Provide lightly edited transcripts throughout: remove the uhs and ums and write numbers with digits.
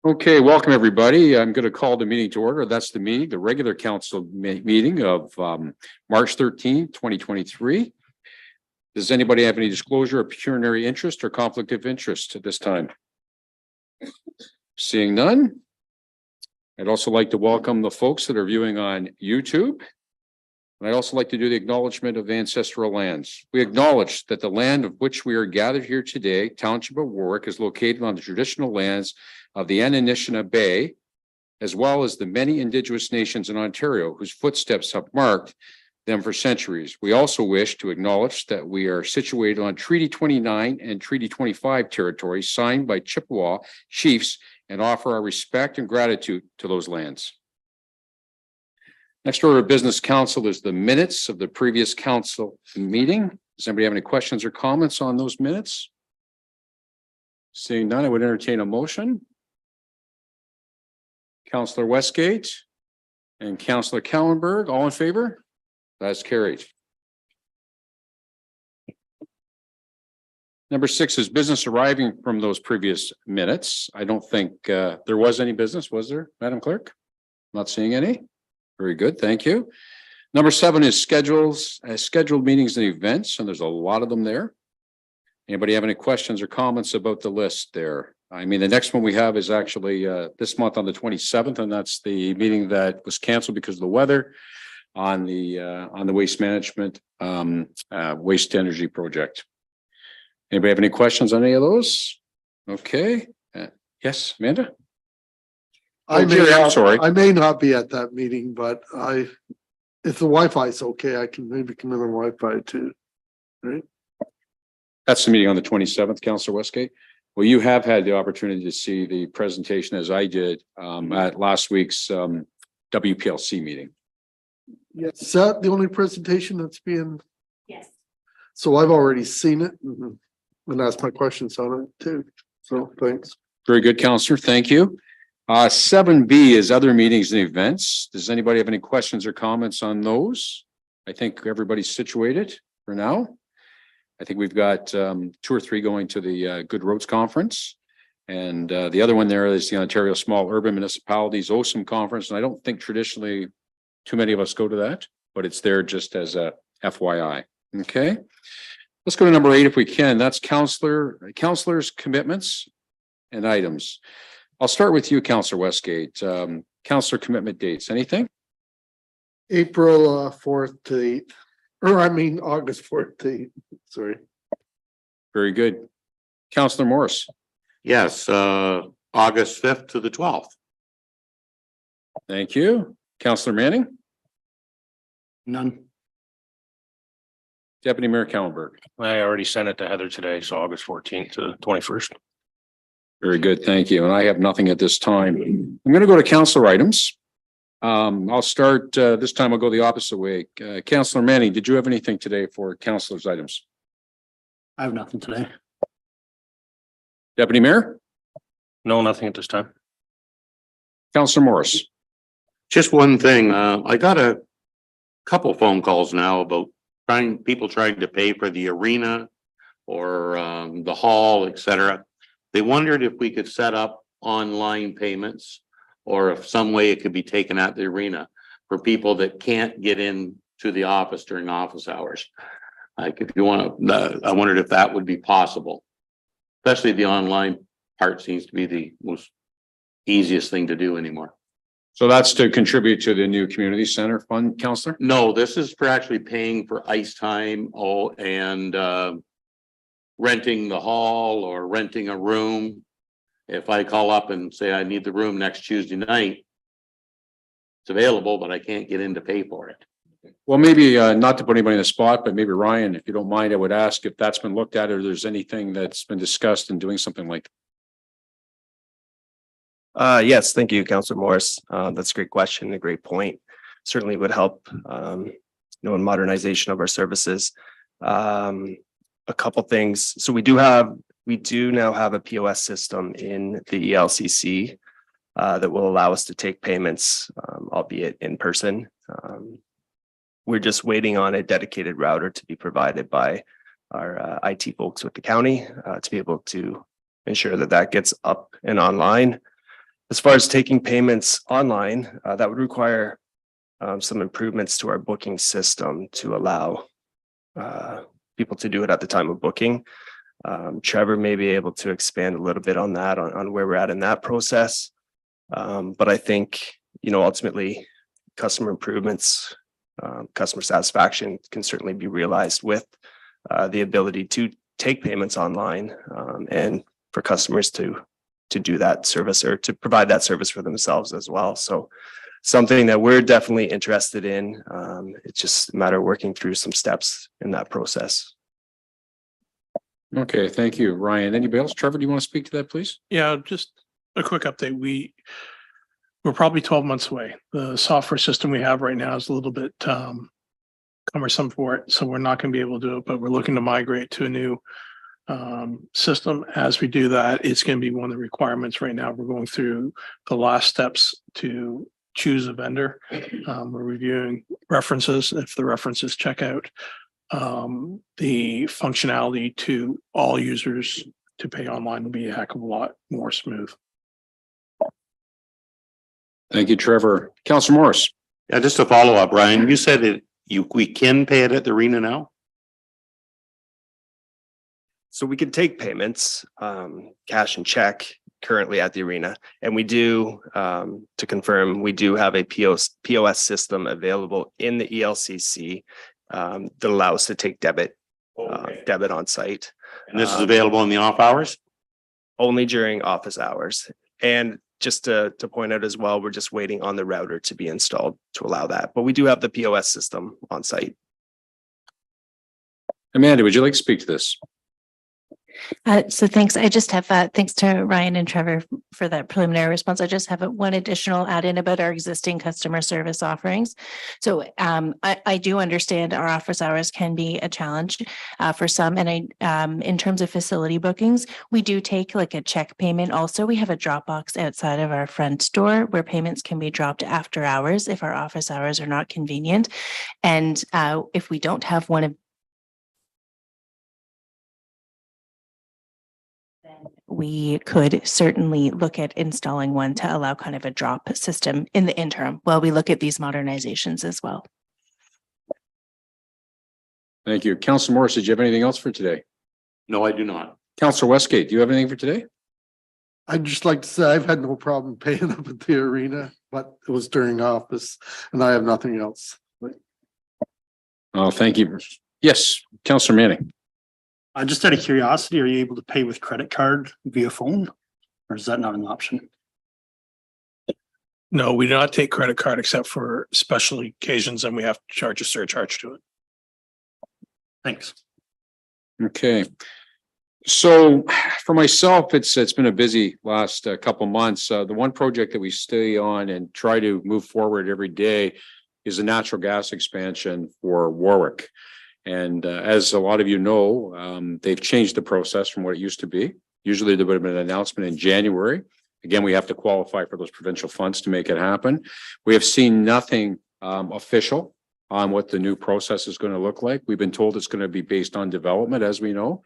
Okay, welcome everybody. I'm going to call the meeting to order. That's the meeting, the regular council meeting of March 13, 2023. Does anybody have any disclosure of pecuniary interest or conflict of interest at this time? Seeing none. I'd also like to welcome the folks that are viewing on YouTube. And I'd also like to do the acknowledgement of ancestral lands. We acknowledge that the land of which we are gathered here today, Township of Warwick, is located on the traditional lands of the Anishinaabe Bay, as well as the many Indigenous nations in Ontario whose footsteps have marked them for centuries. We also wish to acknowledge that we are situated on Treaty 29 and Treaty 25 territory signed by Chippewa chiefs and offer our respect and gratitude to those lands. Next order of business, council, is the minutes of the previous council meeting. Does anybody have any questions or comments on those minutes? Seeing none, I would entertain a motion. Councillor Westgate and Councillor Kallenberg, all in favor? That's carried. Number 6 is business arriving from those previous minutes. I don't think there was any business, was there, Madam Clerk? Not seeing any. Very good, thank you. Number 7 is scheduled meetings and events, and there's a lot of them there. Anybody have any questions or comments about the list there? I mean, the next one we have is actually this month on the 27th, and that's the meeting that was canceled because of the weather on the waste management waste energy project. Anybody have any questions on any of those? Okay. Yes, Amanda? I may not be at that meeting, but if the Wi-Fi is okay, I can maybe come in on Wi-Fi too, right? That's the meeting on the 27th, Councillor Westgate. Well, you have had the opportunity to see the presentation as I did at last week's WPLC meeting. Yes. Is that the only presentation that's being? Yes. So I've already seen it and asked my questions on it too. So thanks. Very good, Councillor. Thank you. 7B is other meetings and events. Does anybody have any questions or comments on those? I think everybody's situated for now. I think we've got 2 or 3 going to the Good Roads Conference. And the other one there is the Ontario Small Urban Municipalities OSM Conference. And I don't think traditionally too many of us go to that, but it's there just as a FYI. Okay. Let's go to number 8 if we can. That's councillors' commitments and items. I'll start with you, Councillor Westgate. Councillor commitment dates, anything? April 4th to 8th, or I mean August 4th to 8th. Sorry. Very good. Councillor Morris. Yes, August 5th to the 12th. Thank you. Councillor Manning. None. Deputy Mayor Kallenberg. I already sent it to Heather today, so August 14th to 21st. Very good, thank you. And I have nothing at this time. I'm going to go to councillor items. I'll start this time. I'll go the opposite way. Councillor Manning, did you have anything today for councillors' items? I have nothing today. Deputy Mayor? No, nothing at this time. Councillor Morris? Just one thing, I got a couple phone calls now about people trying to pay for the arena or the hall, etc. They wondered if we could set up online payments or if some way it could be taken at the arena for people that can't get in to the office during office hours. Like if you want to, I wondered if that would be possible. Especially the online part seems to be the most easiest thing to do anymore. So that's to contribute to the new community center fund, Councillor? No, this is for actually paying for ice time and renting the hall or renting a room. If I call up and say I need the room next Tuesday night, it's available, but I can't get in to pay for it. Well, maybe not to put anybody in the spot, but maybe Ryan, if you don't mind, I would ask if that's been looked at or there's anything that's been discussed in doing something like that. Yes, thank you, Councillor Morris. That's a great question, a great point. Certainly would help, in modernization of our services. A couple things. So we do now have a POS system in the ELCC that will allow us to take payments, albeit in person. We're just waiting on a dedicated router to be provided by our IT folks with the county to be able to ensure that that gets up and online. As far as taking payments online, that would require some improvements to our booking system to allow people to do it at the time of booking. Trevor may be able to expand a little bit on that, on where we're at in that process. But I think, ultimately, customer improvements, customer satisfaction can certainly be realized with the ability to take payments online, and for customers to do that service or to provide that service for themselves as well. So something that we're definitely interested in. It's just a matter of working through some steps in that process. Okay, thank you, Ryan. Anybody else? Trevor, do you want to speak to that, please? Yeah, just a quick update. We're probably 12 months away. The software system we have right now is a little bit cumbersome for it, so we're not going to be able to do it, but we're looking to migrate to a new system. As we do that, it's going to be one of the requirements right now. We're going through the last steps to choose a vendor. We're reviewing references. If the references check out, the functionality to all users to pay online will be a heck of a lot more smooth. Thank you, Trevor. Councillor Morris. Yeah, just to follow up, Ryan, you said that we can pay it at the arena now? So we can take payments, cash and check currently at the arena. And we do, to confirm, we do have a POS system available in the ELCC that allows us to take debit on site. And this is available in the off hours? Only during office hours. And just to point out as well, we're just waiting on the router to be installed to allow that. But we do have the POS system on site. Amanda, would you like to speak to this? So thanks. I just have, thanks to Ryan and Trevor for that preliminary response. I just have one additional add-in about our existing customer service offerings. So I do understand our office hours can be a challenge for some. And in terms of facility bookings, we do take like a check payment. Also, we have a drop box outside of our front door where payments can be dropped after hours if our office hours are not convenient. And if we don't have one of we could certainly look at installing one to allow kind of a drop system in the interim while we look at these modernizations as well. Thank you. Councillor Morris, did you have anything else for today? No, I do not. Councillor Westgate, do you have anything for today? I'd just like to say I've had no problem paying up at the arena, but it was during office and I have nothing else. Oh, thank you. Yes, Councillor Manning. Just out of curiosity, are you able to pay with credit card via phone? Or is that not an option? No, we do not take credit card except for special occasions, and we have to charge a surcharge to it. Thanks. Okay. So for myself, it's been a busy last couple months. The one project that we stay on and try to move forward every day is the natural gas expansion for Warwick. And as a lot of you know, they've changed the process from what it used to be. Usually there would have been an announcement in January. Again, we have to qualify for those provincial funds to make it happen. We have seen nothing official on what the new process is going to look like. We've been told it's going to be based on development, as we know.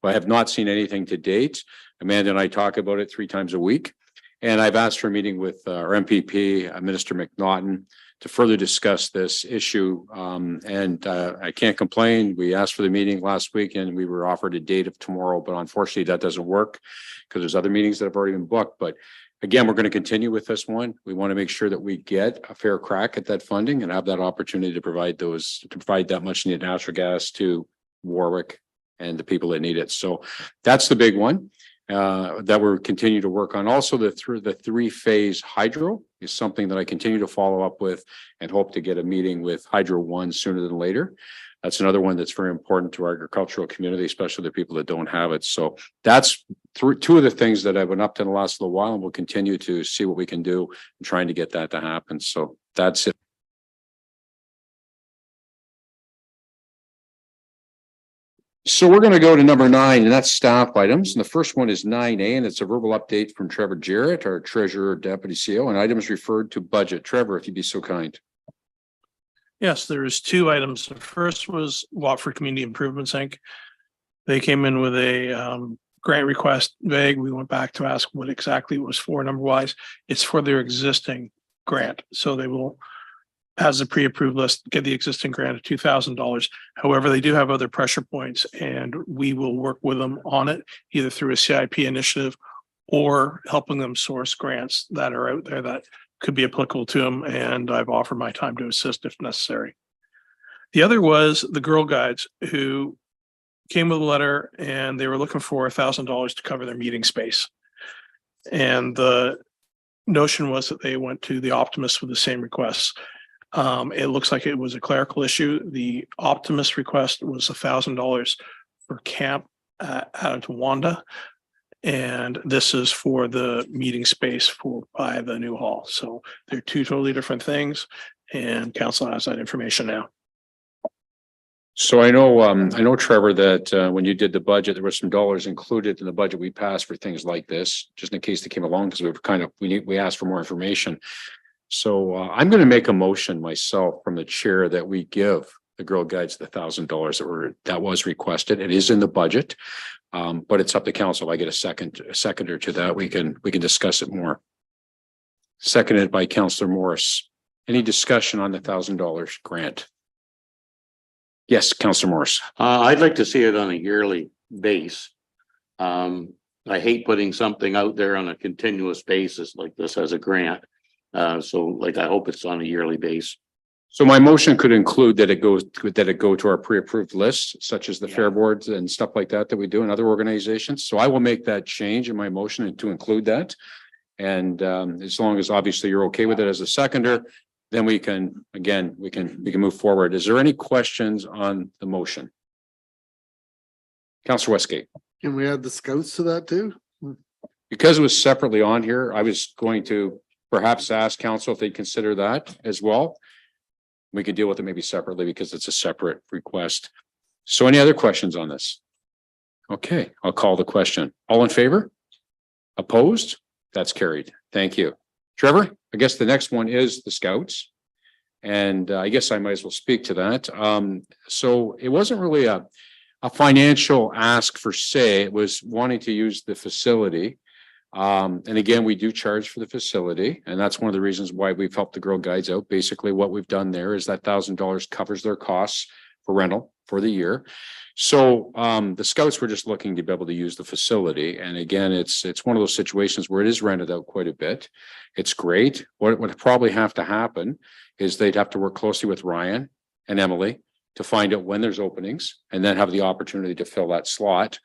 But I have not seen anything to date. Amanda and I talk about it 3 times a week. And I've asked for a meeting with our MPP, Minister McNaughton, to further discuss this issue. I can't complain. We asked for the meeting last week and we were offered a date of tomorrow, but unfortunately that doesn't work because there's other meetings that have already been booked. But again, we're going to continue with this one. We want to make sure that we get a fair crack at that funding and have that opportunity to provide that much needed natural gas to Warwick and the people that need it. So that's the big one that we're continuing to work on. Also, the 3-phase hydro is something that I continue to follow up with and hope to get a meeting with Hydro One sooner than later. That's another one that's very important to our agricultural community, especially the people that don't have it. So that's 2 of the things that I've been up to in the last little while, and we'll continue to see what we can do in trying to get that to happen. So that's it. So we're going to go to number 9, and that's staff items. And the first one is 9A, and it's a verbal update from Trevor Jarrett, our treasurer, deputy CEO, and items referred to budget. Trevor, if you'd be so kind. Yes, there's 2 items. The first was Watford Community Improvements Inc. They came in with a grant request vague. We went back to ask what exactly it was for number wise. It's for their existing grant. So they will, as a pre-approved list, get the existing grant of $2,000. However, they do have other pressure points and we will work with them on it, either through a CIP initiative or helping them source grants that are out there that could be applicable to them. And I've offered my time to assist if necessary. The other was the Girl Guides, who came with a letter and they were looking for $1,000 to cover their meeting space. And the notion was that they went to the Optimist with the same requests. It looks like it was a clerical issue. The Optimist request was $1,000 for camp out of Towanda. And this is for the meeting space by the new hall. So they're two totally different things, and council has that information now. So I know, Trevor, that when you did the budget, there were some dollars included in the budget we passed for things like this, just in case they came along, because we asked for more information. So I'm going to make a motion myself from the chair that we give the Girl Guides the $1,000 that was requested. It is in the budget, but it's up to council. If I get a seconder to that, we can discuss it more. Seconded by Councillor Morris. Any discussion on the $1,000 grant? Yes, Councillor Morris. I'd like to see it on a yearly base. I hate putting something out there on a continuous basis like this as a grant. So like, I hope it's on a yearly base. So my motion could include that it go to our pre-approved list, such as the fair boards and stuff like that we do in other organizations. So I will make that change in my motion and to include that. And as long as obviously you're okay with it as a seconder, then we can move forward. Is there any questions on the motion? Councillor Westgate. Can we add the scouts to that too? Because it was separately on here, I was going to perhaps ask council if they consider that as well. We could deal with it maybe separately because it's a separate request. So any other questions on this? Okay, I'll call the question. All in favor? Opposed? That's carried. Thank you. Trevor, I guess the next one is the Scouts. And I guess I might as well speak to that. So it wasn't really a financial ask for say, it was wanting to use the facility. And again, we do charge for the facility, and that's one of the reasons why we've helped the Girl Guides out. Basically, what we've done there is that $1,000 covers their costs for rental for the year. So the Scouts were just looking to be able to use the facility. And again, it's one of those situations where it is rented out quite a bit. It's great. What would probably have to happen is they'd have to work closely with Ryan and Emily to find out when there's openings and then have the opportunity to fill that slot.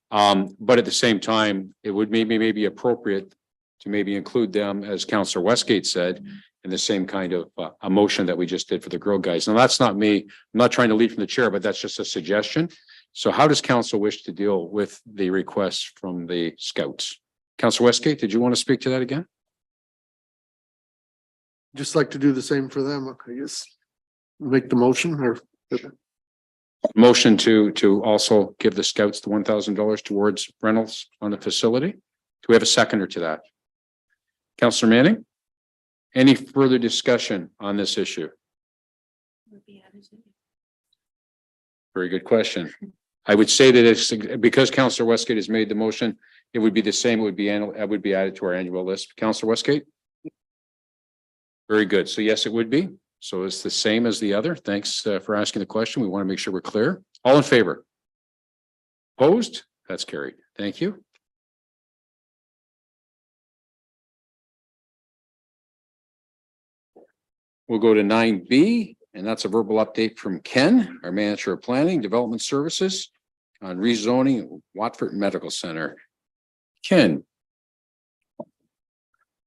But at the same time, it would maybe appropriate to maybe include them, as Councillor Westgate said, in the same kind of a motion that we just did for the Girl Guides. Now, that's not me. I'm not trying to lead from the chair, but that's just a suggestion. So how does council wish to deal with the requests from the Scouts? Councillor Westgate, did you want to speak to that again? Just like to do the same for them, I guess. Make the motion or. Motion to also give the Scouts the $1,000 towards rentals on the facility. Do we have a seconder to that? Councillor Manning? Any further discussion on this issue? Very good question. I would say that it's because Councillor Westgate has made the motion, it would be the same. It would be added to our annual list. Councillor Westgate? Very good. So yes, it would be. So it's the same as the other. Thanks for asking the question. We want to make sure we're clear. All in favor? Opposed? That's carried. Thank you. We'll go to 9B, and that's a verbal update from Ken, our manager of planning development services on rezoning Watford Medical Center. Ken.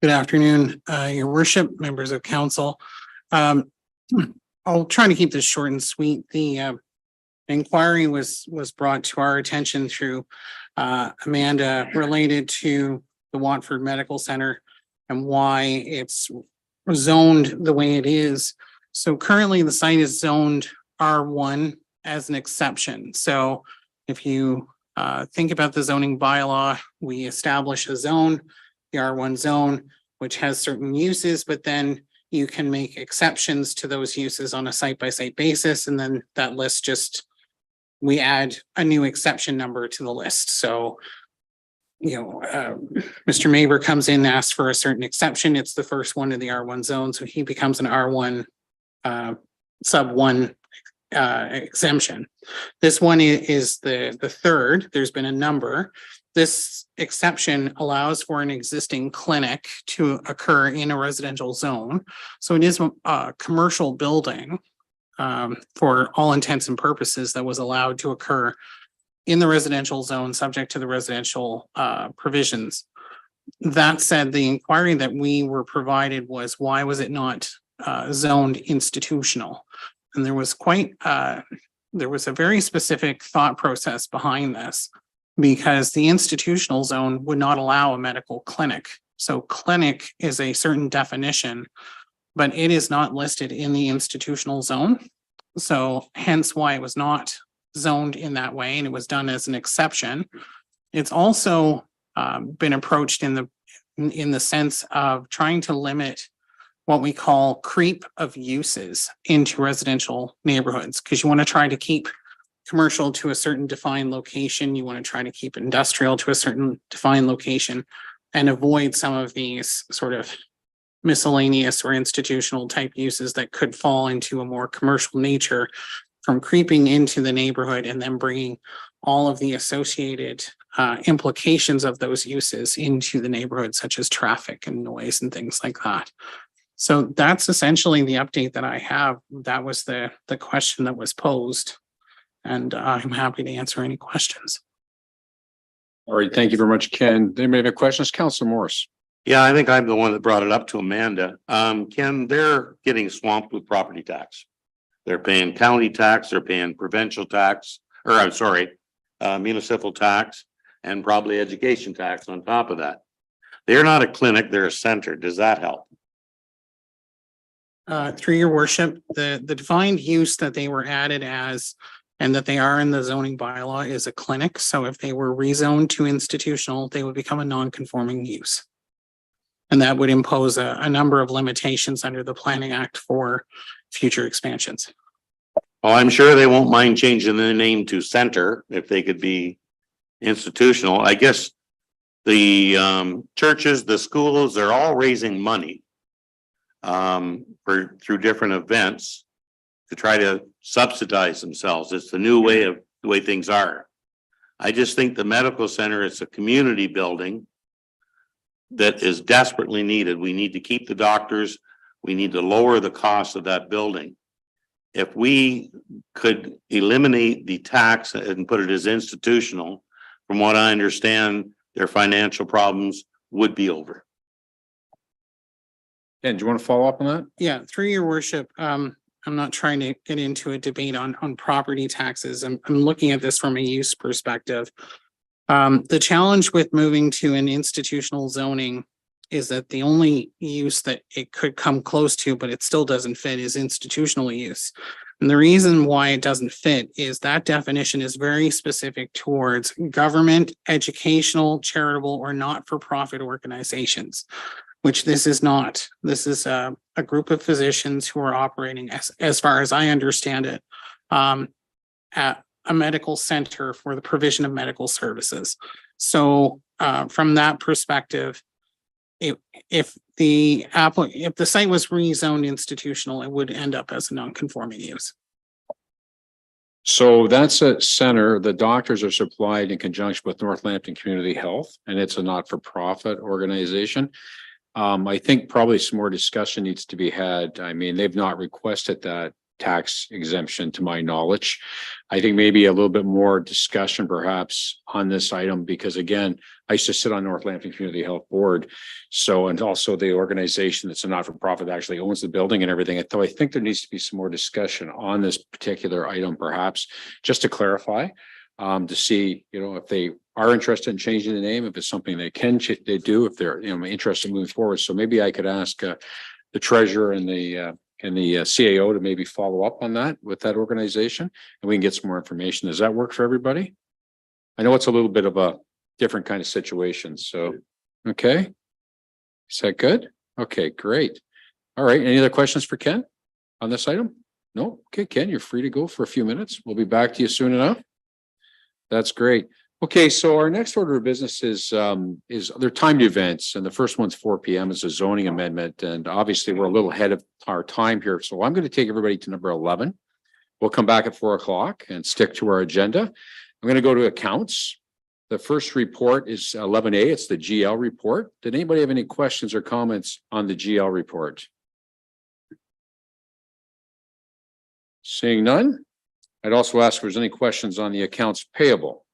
Good afternoon, your worship, members of council. I'll try to keep this short and sweet. The inquiry was brought to our attention through Amanda related to the Watford Medical Center and why it's zoned the way it is. So currently the site is zoned R1 as an exception. So if you think about the zoning bylaw, we establish a zone, the R1 zone, which has certain uses, but then you can make exceptions to those uses on a site-by-site basis. And then that list we add a new exception number to the list. So Mr. Maber comes in, asks for a certain exception. It's the first one in the R1 zone, so he becomes an R1 sub 1 exemption. This one is the third. There's been a number. This exception allows for an existing clinic to occur in a residential zone. So it is a commercial building for all intents and purposes that was allowed to occur in the residential zone, subject to the residential provisions. That said, the inquiry that we were provided was, why was it not zoned institutional? And there was there was a very specific thought process behind this, because the institutional zone would not allow a medical clinic. So clinic is a certain definition, but it is not listed in the institutional zone. So hence why it was not zoned in that way, and it was done as an exception. It's also been approached in the sense of trying to limit what we call creep of uses into residential neighborhoods, because you want to try to keep commercial to a certain defined location. You want to try to keep industrial to a certain defined location and avoid some of these sort of miscellaneous or institutional type uses that could fall into a more commercial nature from creeping into the neighborhood and then bringing all of the associated implications of those uses into the neighborhood, such as traffic and noise and things like that. So that's essentially the update that I have. That was the question that was posed, and I'm happy to answer any questions. All right, thank you very much, Ken. Anybody have questions? Councilor Morris. Yeah, I think I'm the one that brought it up to Amanda. Ken, they're getting swamped with property tax. They're paying county tax, they're paying provincial tax, or I'm sorry, municipal tax, and probably education tax on top of that. They're not a clinic, they're a center. Does that help? Through your worship, the defined use that they were added as, and that they are in the zoning bylaw, is a clinic. So if they were rezoned to institutional, they would become a non-conforming use. And that would impose a number of limitations under the Planning Act for future expansions. Oh, I'm sure they won't mind changing the name to center if they could be institutional. I guess the churches, the schools, they're all raising money through different events to try to subsidize themselves. It's the new way of the way things are. I just think the medical center is a community building that is desperately needed. We need to keep the doctors. We need to lower the cost of that building. If we could eliminate the tax and put it as institutional, from what I understand, their financial problems would be over. Ken, do you want to follow up on that? Yeah, through your worship, I'm not trying to get into a debate on property taxes. I'm looking at this from a use perspective. The challenge with moving to an institutional zoning is that the only use that it could come close to, but it still doesn't fit, is institutional use. And the reason why it doesn't fit is that definition is very specific towards government, educational, charitable, or not-for-profit organizations, which this is not. This is a group of physicians who are operating, as far as I understand it, at a medical center for the provision of medical services. So from that perspective, if the site was rezoned institutional, it would end up as a non-conforming use. So that's a center. The doctors are supplied in conjunction with Northampton Community Health, and it's a not-for-profit organization. I think probably some more discussion needs to be had. I mean, they've not requested that tax exemption to my knowledge. I think maybe a little bit more discussion perhaps on this item, because again, I used to sit on Northampton Community Health Board. So, and also the organization that's a not-for-profit actually owns the building and everything. So I think there needs to be some more discussion on this particular item, perhaps just to clarify, to see, if they are interested in changing the name, if it's something they do, if they're, interested in moving forward. So maybe I could ask the treasurer and the CAO to maybe follow up on that with that organization, and we can get some more information. Does that work for everybody? I know it's a little bit of a different kind of situation. So, okay. Is that good? Okay, great. All right. Any other questions for Ken on this item? No? Okay, Ken, you're free to go for a few minutes. We'll be back to you soon enough. That's great. Okay, so our next order of business is they're timed events, and the first one's 4 PM. It's a zoning amendment, and obviously we're a little ahead of our time here, so I'm going to take everybody to number 11. We'll come back at 4 o'clock and stick to our agenda. I'm going to go to accounts. The first report is 11A. It's the GL report. Did anybody have any questions or comments on the GL report? Seeing none, I'd also ask if there's any questions on the accounts payable,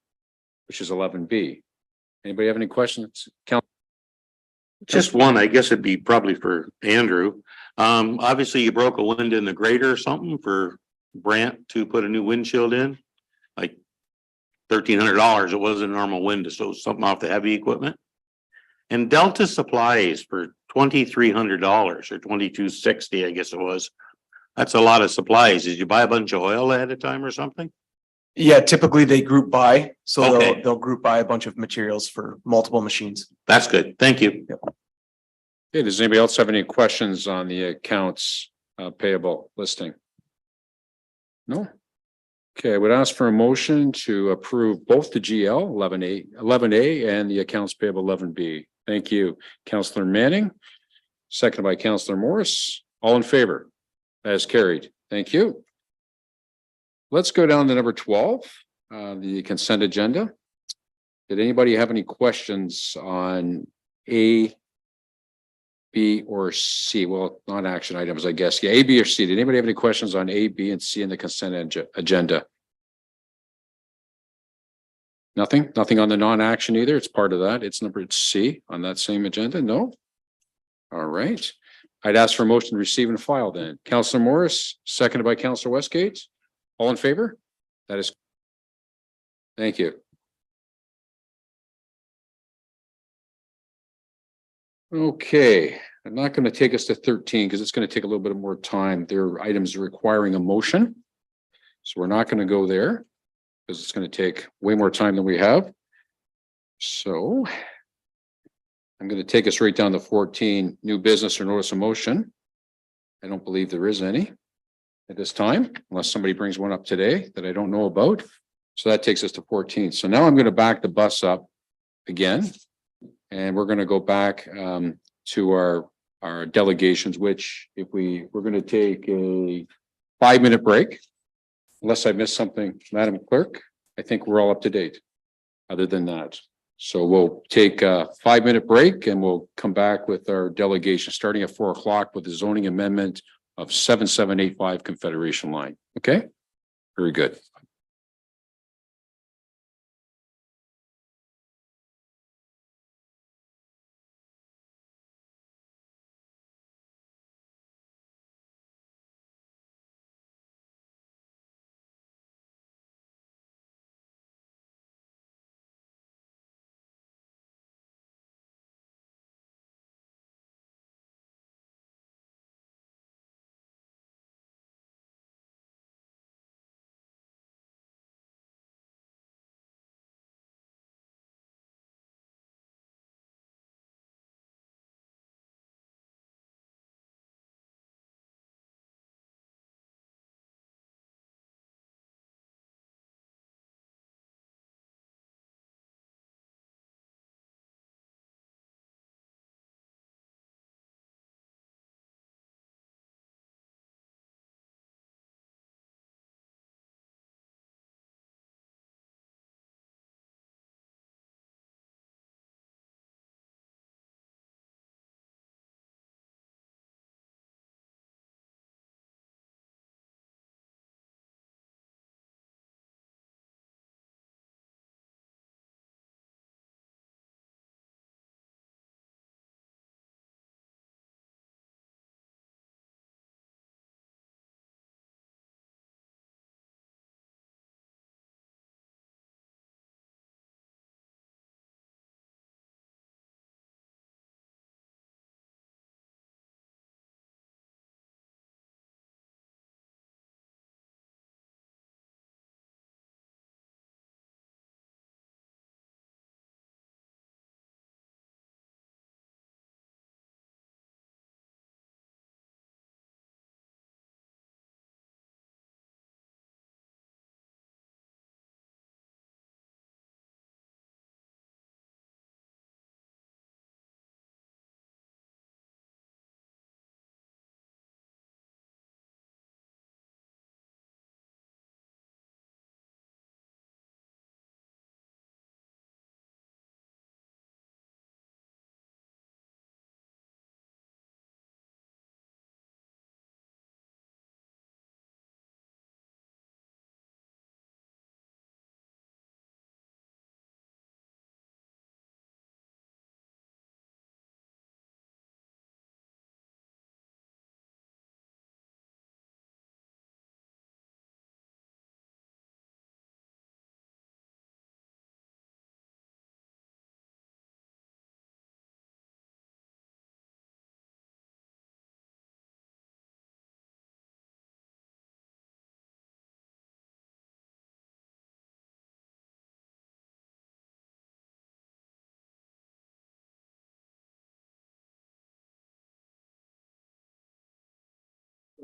which is 11B. Anybody have any questions? Just one, I guess it'd be probably for Andrew. Obviously you broke a window in the grader or something for Brant to put a new windshield in. Like $1,300. It wasn't a normal window, so something off the heavy equipment. And Delta Supplies for $2,300 or $2,260, I guess it was. That's a lot of supplies. Did you buy a bunch of oil ahead of time or something? Yeah, typically they group buy, so Okay. they'll group buy a bunch of materials for multiple machines. That's good. Thank you. Okay, does anybody else have any questions on the accounts payable listing? No? Okay, I would ask for a motion to approve both the GL 11A and the accounts payable 11B. Thank you, Councillor Manning. Seconded by Councillor Morris. All in favor? That is carried. Thank you. Let's go down to number 12, the consent agenda. Did anybody have any questions on A, B, or C? Well, not action items, I guess. Yeah, A, B, or C. Did anybody have any questions on A, B, and C in the consent agenda? Nothing? Nothing on the non-action either? It's part of that. It's number C on that same agenda? No? All right. I'd ask for a motion to receive and file then. Councillor Morris, seconded by Councillor Westgate. All in favor? That is. Thank you. Okay, I'm not going to take us to 13 because it's going to take a little bit more time. There are items requiring a motion. So we're not going to go there because it's going to take way more time than we have. So I'm going to take us right down to 14, new business or notice of motion. I don't believe there is any at this time, unless somebody brings one up today that I don't know about. So that takes us to 14. So now I'm going to back the bus up again, and we're going to go back to our delegations, which if we're going to take a 5-minute break, unless I missed something, Madam Clerk, I think we're all up to date other than that. So we'll take a 5-minute break and we'll come back with our delegation starting at 4 o'clock with the zoning amendment of 7785 Confederation Line. Okay, very good.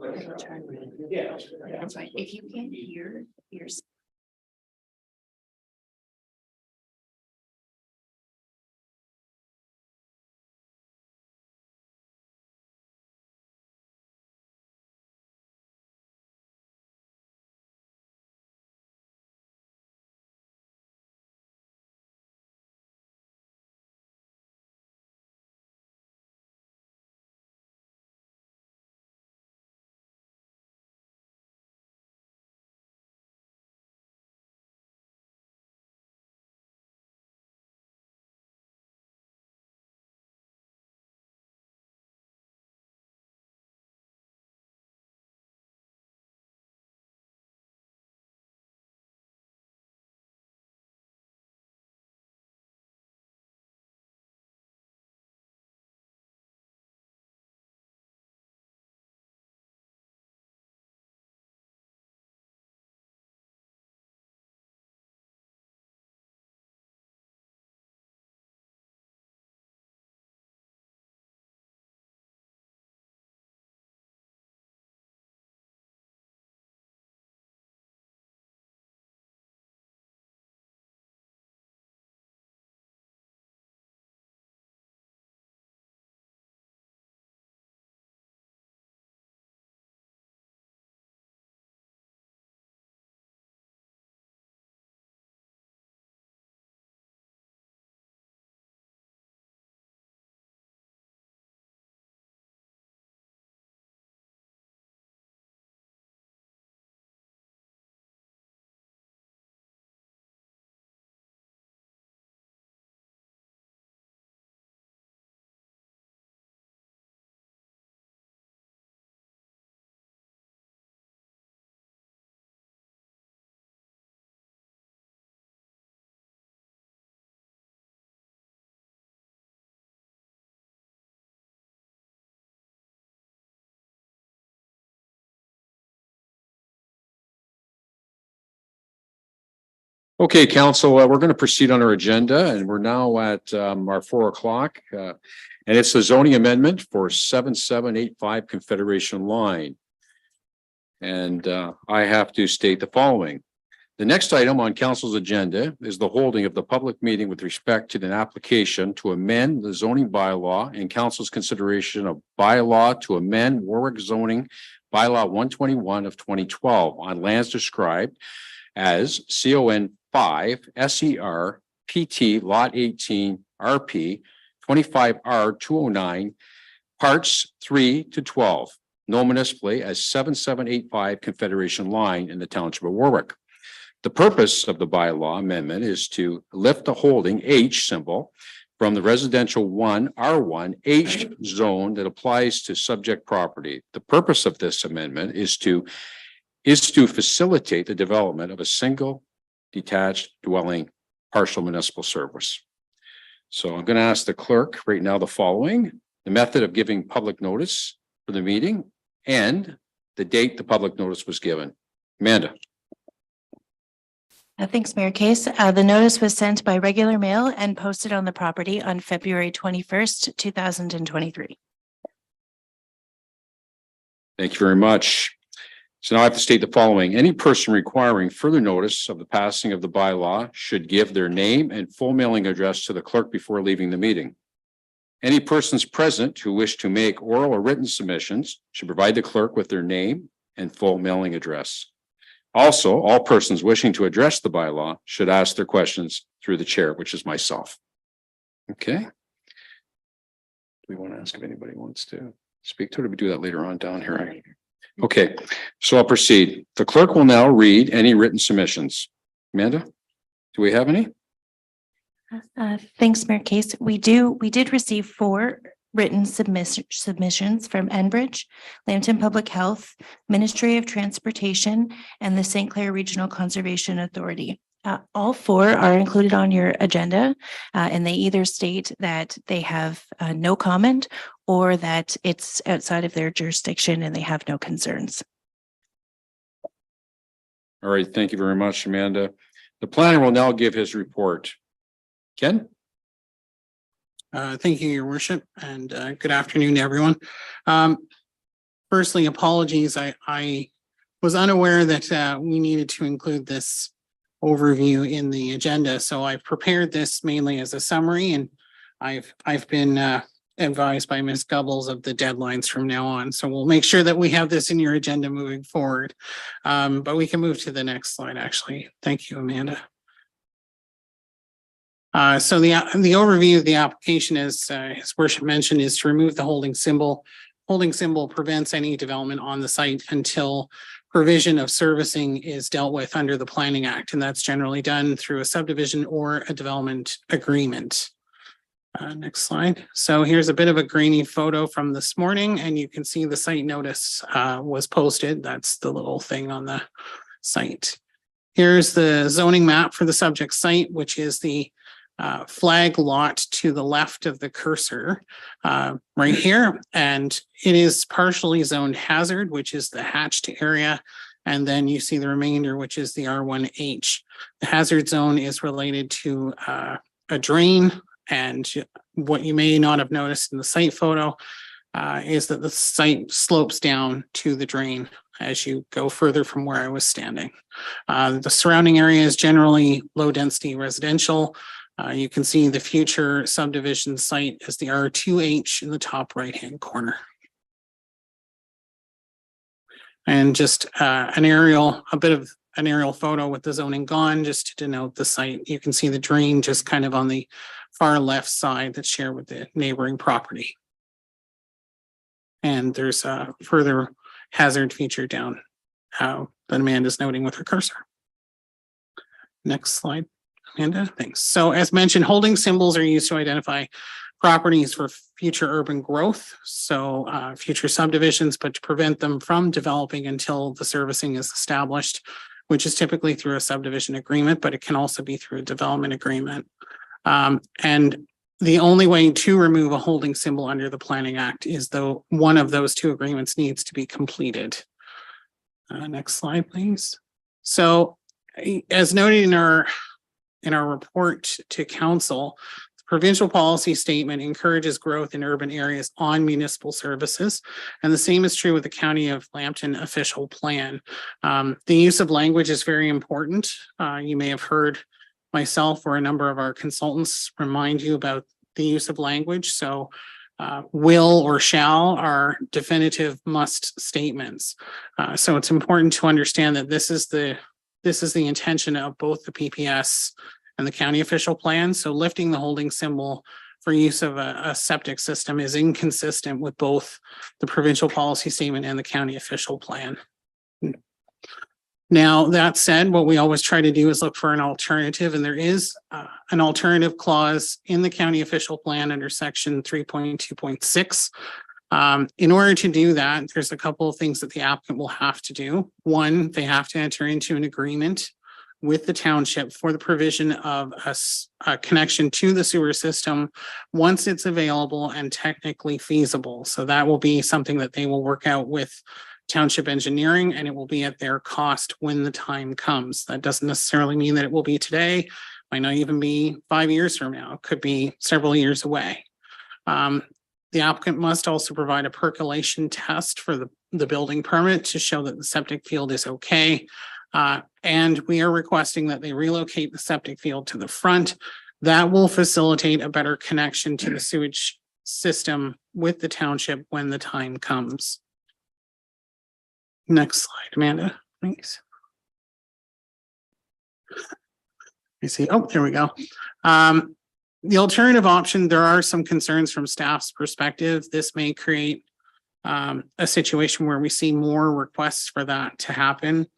That's right. If you can't hear, Okay, council, we're going to proceed on our agenda and we're now at our 4 o'clock. And it's the zoning amendment for 7785 Confederation Line. And I have to state the following. The next item on council's agenda is the holding of the public meeting with respect to an application to amend the zoning bylaw and council's consideration of bylaw to amend Warwick zoning bylaw 121 of 2012 on lands described as CON 5 SER PT Lot 18 RP 25R 209 parts 3 to 12, known municipally as 7785 Confederation Line in the township of Warwick. The purpose of the bylaw amendment is to lift the holding H symbol from the residential 1 R1 H zone that applies to subject property. The purpose of this amendment is to facilitate the development of a single detached dwelling partial municipal service. So I'm going to ask the clerk right now the following: the method of giving public notice for the meeting and the date the public notice was given. Amanda. Thanks, Mayor Case. The notice was sent by regular mail and posted on the property on February 21st, 2023. Thank you very much. So now I have to state the following. Any person requiring further notice of the passing of the bylaw should give their name and full mailing address to the clerk before leaving the meeting. Any persons present who wish to make oral or written submissions should provide the clerk with their name and full mailing address. Also, all persons wishing to address the bylaw should ask their questions through the chair, which is myself. Okay. Do we want to ask if anybody wants to speak to it, or we do that later on down here? Okay, so I'll proceed. The clerk will now read any written submissions. Amanda, do we have any? Thanks, Mayor Case. We did receive 4 written submissions from Enbridge, Lambton Public Health, Ministry of Transportation, and the St. Clair Regional Conservation Authority. All 4 are included on your agenda, and they either state that they have no comment or that it's outside of their jurisdiction and they have no concerns. All right, thank you very much, Amanda. The planner will now give his report. Ken? Thank you, your worship, and good afternoon, everyone. firstly, apologies. I was unaware that we needed to include this overview in the agenda, so I've prepared this mainly as a summary, and I've been advised by Ms. Gubbles of the deadlines from now on. So we'll make sure that we have this in your agenda moving forward. But we can move to the next slide, actually. Thank you, Amanda. So the overview of the application, as His Worship mentioned, is to remove the holding symbol. Holding symbol prevents any development on the site until provision of servicing is dealt with under the Planning Act, and that's generally done through a subdivision or a development agreement. Next slide. So here's a bit of a grainy photo from this morning, and you can see the site notice was posted. That's the little thing on the site. Here's the zoning map for the subject site, which is the flag lot to the left of the cursor right here. And it is partially zoned hazard, which is the hatched area. And then you see the remainder, which is the R1H. The hazard zone is related to a drain. And what you may not have noticed in the site photo is that the site slopes down to the drain as you go further from where I was standing. The surrounding area is generally low density residential. You can see the future subdivision site as the R2H in the top right-hand corner. And just an aerial, a bit of an aerial photo with the zoning gone, just to denote the site. You can see the drain just kind of on the far left side that's shared with the neighboring property. And there's a further hazard feature down that Amanda's noting with her cursor. Next slide, Amanda, thanks. So as mentioned, holding symbols are used to identify properties for future urban growth, so future subdivisions, but to prevent them from developing until the servicing is established, which is typically through a subdivision agreement, but it can also be through a development agreement. And the only way to remove a holding symbol under the Planning Act is though one of those two agreements needs to be completed. Next slide, please. So as noted in our report to council, the provincial policy statement encourages growth in urban areas on municipal services. And the same is true with the County of Lambton official plan. The use of language is very important. You may have heard myself or a number of our consultants remind you about the use of language. So will or shall are definitive must statements. So it's important to understand that this is the intention of both the PPS and the county official plan. So lifting the holding symbol for use of a septic system is inconsistent with both the provincial policy statement and the county official plan. Now, that said, what we always try to do is look for an alternative, and there is an alternative clause in the county official plan under section 3.2.6. In order to do that, there's a couple of things that the applicant will have to do. One, they have to enter into an agreement with the township for the provision of a connection to the sewer system once it's available and technically feasible. So that will be something that they will work out with township engineering, and it will be at their cost when the time comes. That doesn't necessarily mean that it will be today, might not even be 5 years from now, it could be several years away. The applicant must also provide a percolation test for the building permit to show that the septic field is okay. And we are requesting that they relocate the septic field to the front. That will facilitate a better connection to the sewage system with the township when the time comes. Next slide, Amanda, thanks. You see, oh, there we go. The alternative option, there are some concerns from staff's perspective. This may create a situation where we see more requests for that to happen.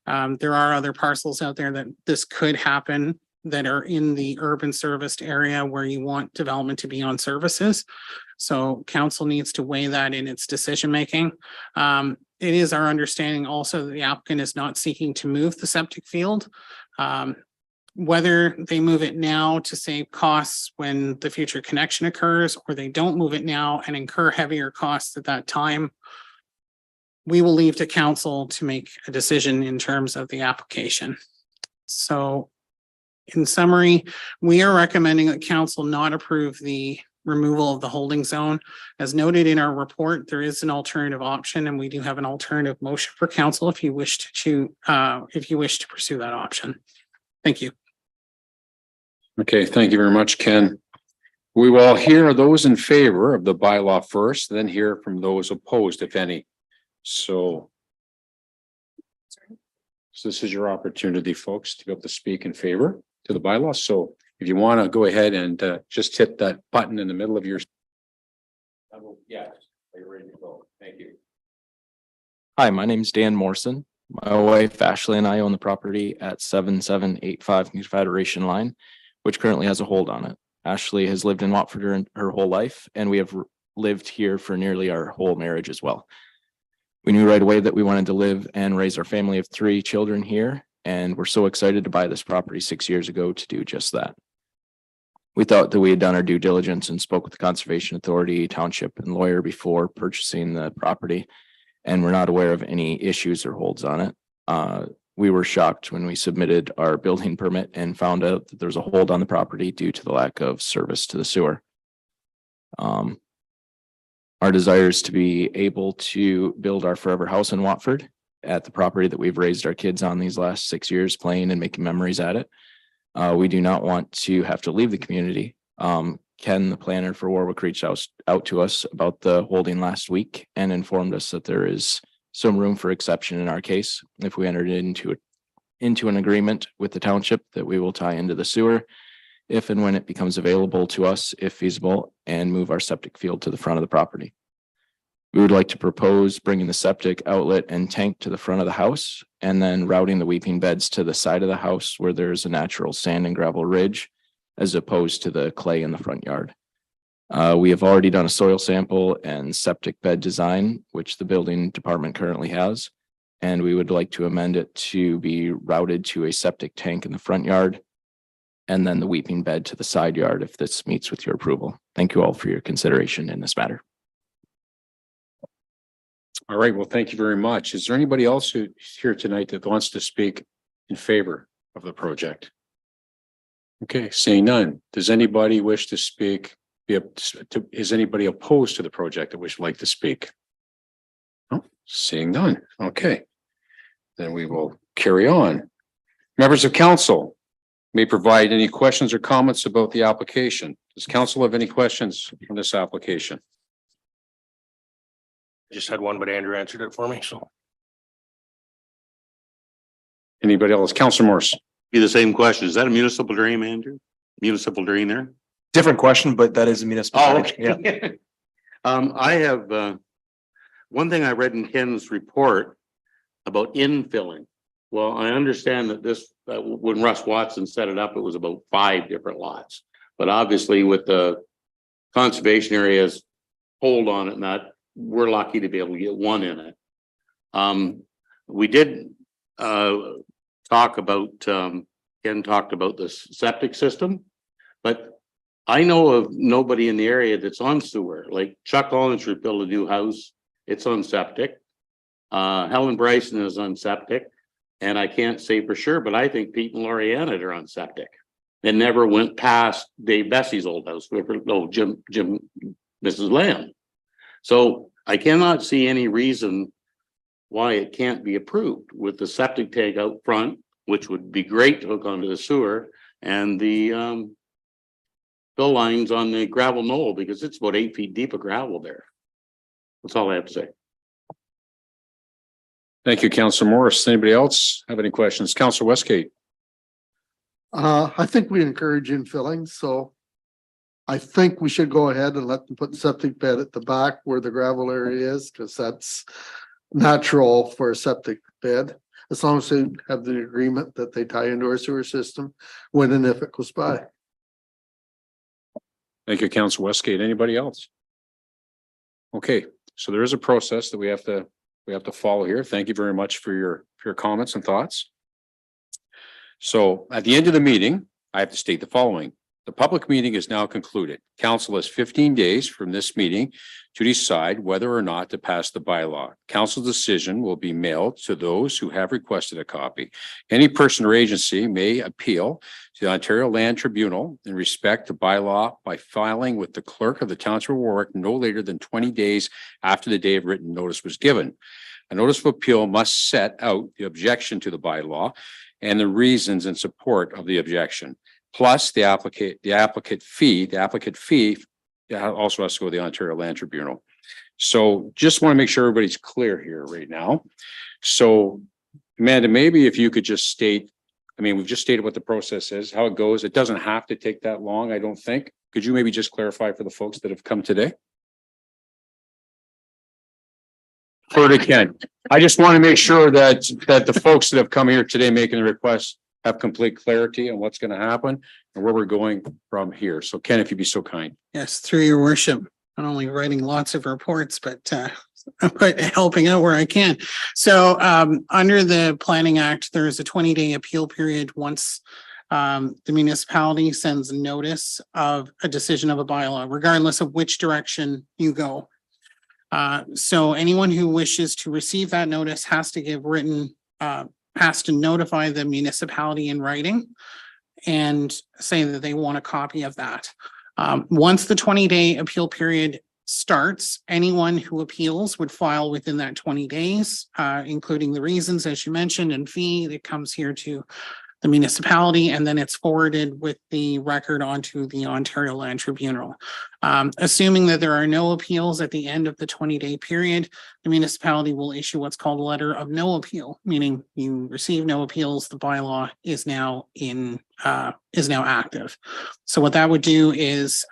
There are other parcels out there that this could happen that are in the urban serviced area where you want development to be on services. So council needs to weigh that in its decision making. It is our understanding also that the applicant is not seeking to move the septic field. Whether they move it now to save costs when the future connection occurs, or they don't move it now and incur heavier costs at that time, we will leave to council to make a decision in terms of the application. So in summary, we are recommending that council not approve the removal of the holding zone. As noted in our report, there is an alternative option and we do have an alternative motion for council if you wish to pursue that option. Thank you. Okay, thank you very much, Ken. We will hear those in favor of the bylaw first, then hear from those opposed, if any. So this is your opportunity, folks, to be able to speak in favor to the bylaw. So if you want to go ahead and just hit that button in the middle of your. Yeah, are you ready to go? Thank you. Hi, my name's Dan Morrison. My wife Ashley and I own the property at 7785 Confederation Line, which currently has a hold on it. Ashley has lived in Watford her whole life, and we have lived here for nearly our whole marriage as well. We knew right away that we wanted to live and raise our family of 3 children here, and we're so excited to buy this property 6 years ago to do just that. We thought that we had done our due diligence and spoke with the Conservation Authority, township, and lawyer before purchasing the property, and we're not aware of any issues or holds on it. We were shocked when we submitted our building permit and found out that there's a hold on the property due to the lack of service to the sewer. Our desire is to be able to build our forever house in Watford at the property that we've raised our kids on these last 6 years, playing and making memories at it. We do not want to have to leave the community. Ken, the planner for Warwick, reached out to us about the holding last week and informed us that there is some room for exception in our case if we entered into an agreement with the township that we will tie into the sewer if and when it becomes available to us, if feasible, and move our septic field to the front of the property. We would like to propose bringing the septic outlet and tank to the front of the house and then routing the weeping beds to the side of the house where there's a natural sand and gravel ridge as opposed to the clay in the front yard. We have already done a soil sample and septic bed design, which the building department currently has, and we would like to amend it to be routed to a septic tank in the front yard and then the weeping bed to the side yard if this meets with your approval. Thank you all for your consideration in this matter. All right, well, thank you very much. Is there anybody else who's here tonight that wants to speak in favor of the project? Okay, seeing none. Does anybody wish to speak? Is anybody opposed to the project that would like to speak? No, seeing none. Okay, then we will carry on. Members of council may provide any questions or comments about the application. Does council have any questions on this application? Just had one, but Andrew answered it for me, so. Anybody else? Councilor Morse. Be the same question. Is that a municipal drain, Andrew? Municipal drain there? Different question, but that is a municipal. Oh, drainage, yeah. okay. I have, one thing I read in Ken's report about infilling. Well, I understand that this, when Russ Watson set it up, it was about 5 different lots. But obviously with the conservation areas hold on it, and that we're lucky to be able to get 1 in it. We did talk about, Ken talked about this septic system, but I know of nobody in the area that's on sewer. Like Chuck Collins built a new house, it's on septic. Helen Bryson is on septic, and I can't say for sure, but I think Pete and Loriana are on septic. It never went past Dave Bessie's old house, Jim, Mrs. Lamb. So I cannot see any reason why it can't be approved with the septic tank out front, which would be great to hook onto the sewer, and the fill lines on the gravel knoll, because it's about 8 feet deep of gravel there. That's all I have to say. Thank you, Councilor Morris. Anybody else have any questions? Councilor Westgate. I think we encourage infilling, so I think we should go ahead and let them put the septic bed at the back where the gravel area is, because that's natural for a septic bed. As long as they have the agreement that they tie into our sewer system when and if it goes by. Thank you, Councilor Westgate. Anybody else? Okay, so there is a process that we have to follow here. Thank you very much for your comments and thoughts. So at the end of the meeting, I have to state the following. The public meeting is now concluded. Council has 15 days from this meeting to decide whether or not to pass the bylaw. Council's decision will be mailed to those who have requested a copy. Any person or agency may appeal to the Ontario Land Tribunal in respect to bylaw by filing with the clerk of the Township of Warwick no later than 20 days after the day of written notice was given. A notice of appeal must set out the objection to the bylaw and the reasons in support of the objection, plus the applicant fee also has to go to the Ontario Land Tribunal. So just want to make sure everybody's clear here right now. So Amanda, maybe if you could just state, I mean, we've just stated what the process is, how it goes. It doesn't have to take that long, I don't think. Could you maybe just clarify for the folks that have come today? Ken, I just want to make sure that the folks that have come here today making the request have complete clarity on what's going to happen and where we're going from here. So Ken, if you'd be so kind. Yes, through your worship, not only writing lots of reports, but helping out where I can. So under the Planning Act, there is a 20-day appeal period once the municipality sends notice of a decision of a bylaw, regardless of which direction you go. So anyone who wishes to receive that notice has to give written, has to notify the municipality in writing and say that they want a copy of that. Once the 20-day appeal period starts, anyone who appeals would file within that 20 days, including the reasons, as you mentioned, and fee that comes here to the municipality, and then it's forwarded with the record onto the Ontario Land Tribunal. Assuming that there are no appeals at the end of the 20-day period, the municipality will issue what's called a letter of no appeal, meaning you receive no appeals, the bylaw is now active. So what that would do is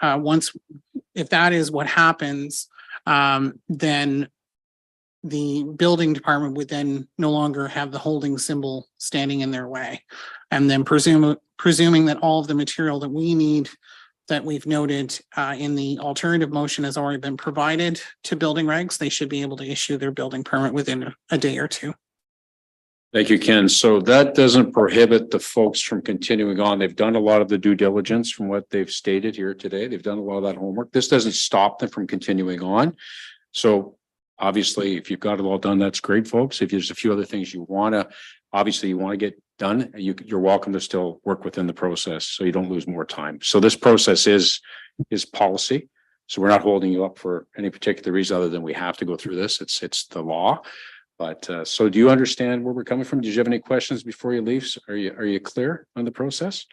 if that is what happens, then the building department would then no longer have the holding symbol standing in their way. And then presuming that all of the material that we need, that we've noted in the alternative motion, has already been provided to building regs, they should be able to issue their building permit within a day or two. Thank you, Ken. So that doesn't prohibit the folks from continuing on. They've done a lot of the due diligence from what they've stated here today. They've done a lot of that homework. This doesn't stop them from continuing on. So obviously, if you've got it all done, that's great, folks. If there's a few other things you want to get done, you're welcome to still work within the process so you don't lose more time. So this process is policy. So we're not holding you up for any particular reason other than we have to go through this. It's the law. But so do you understand where we're coming from? Did you have any questions before you leave? Are you clear on the process?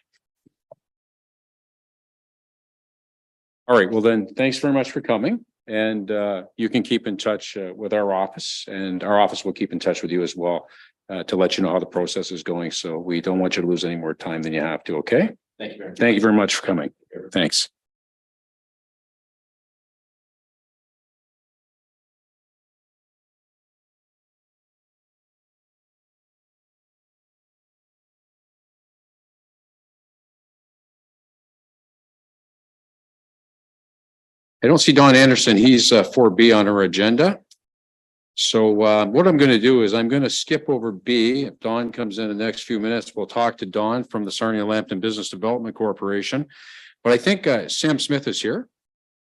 All right, well then, thanks very much for coming. And you can keep in touch with our office, and our office will keep in touch with you as well to let you know how the process is going. So we don't want you to lose any more time than you have to, okay? Thank you. Thank you very much for coming. Thanks. I don't see Don Anderson. He's 4B on our agenda. So what I'm going to do is I'm going to skip over B. If Don comes in the next few minutes, we'll talk to Don from the Sarnia Lambton Business Development Corporation. But I think Sam Smith is here.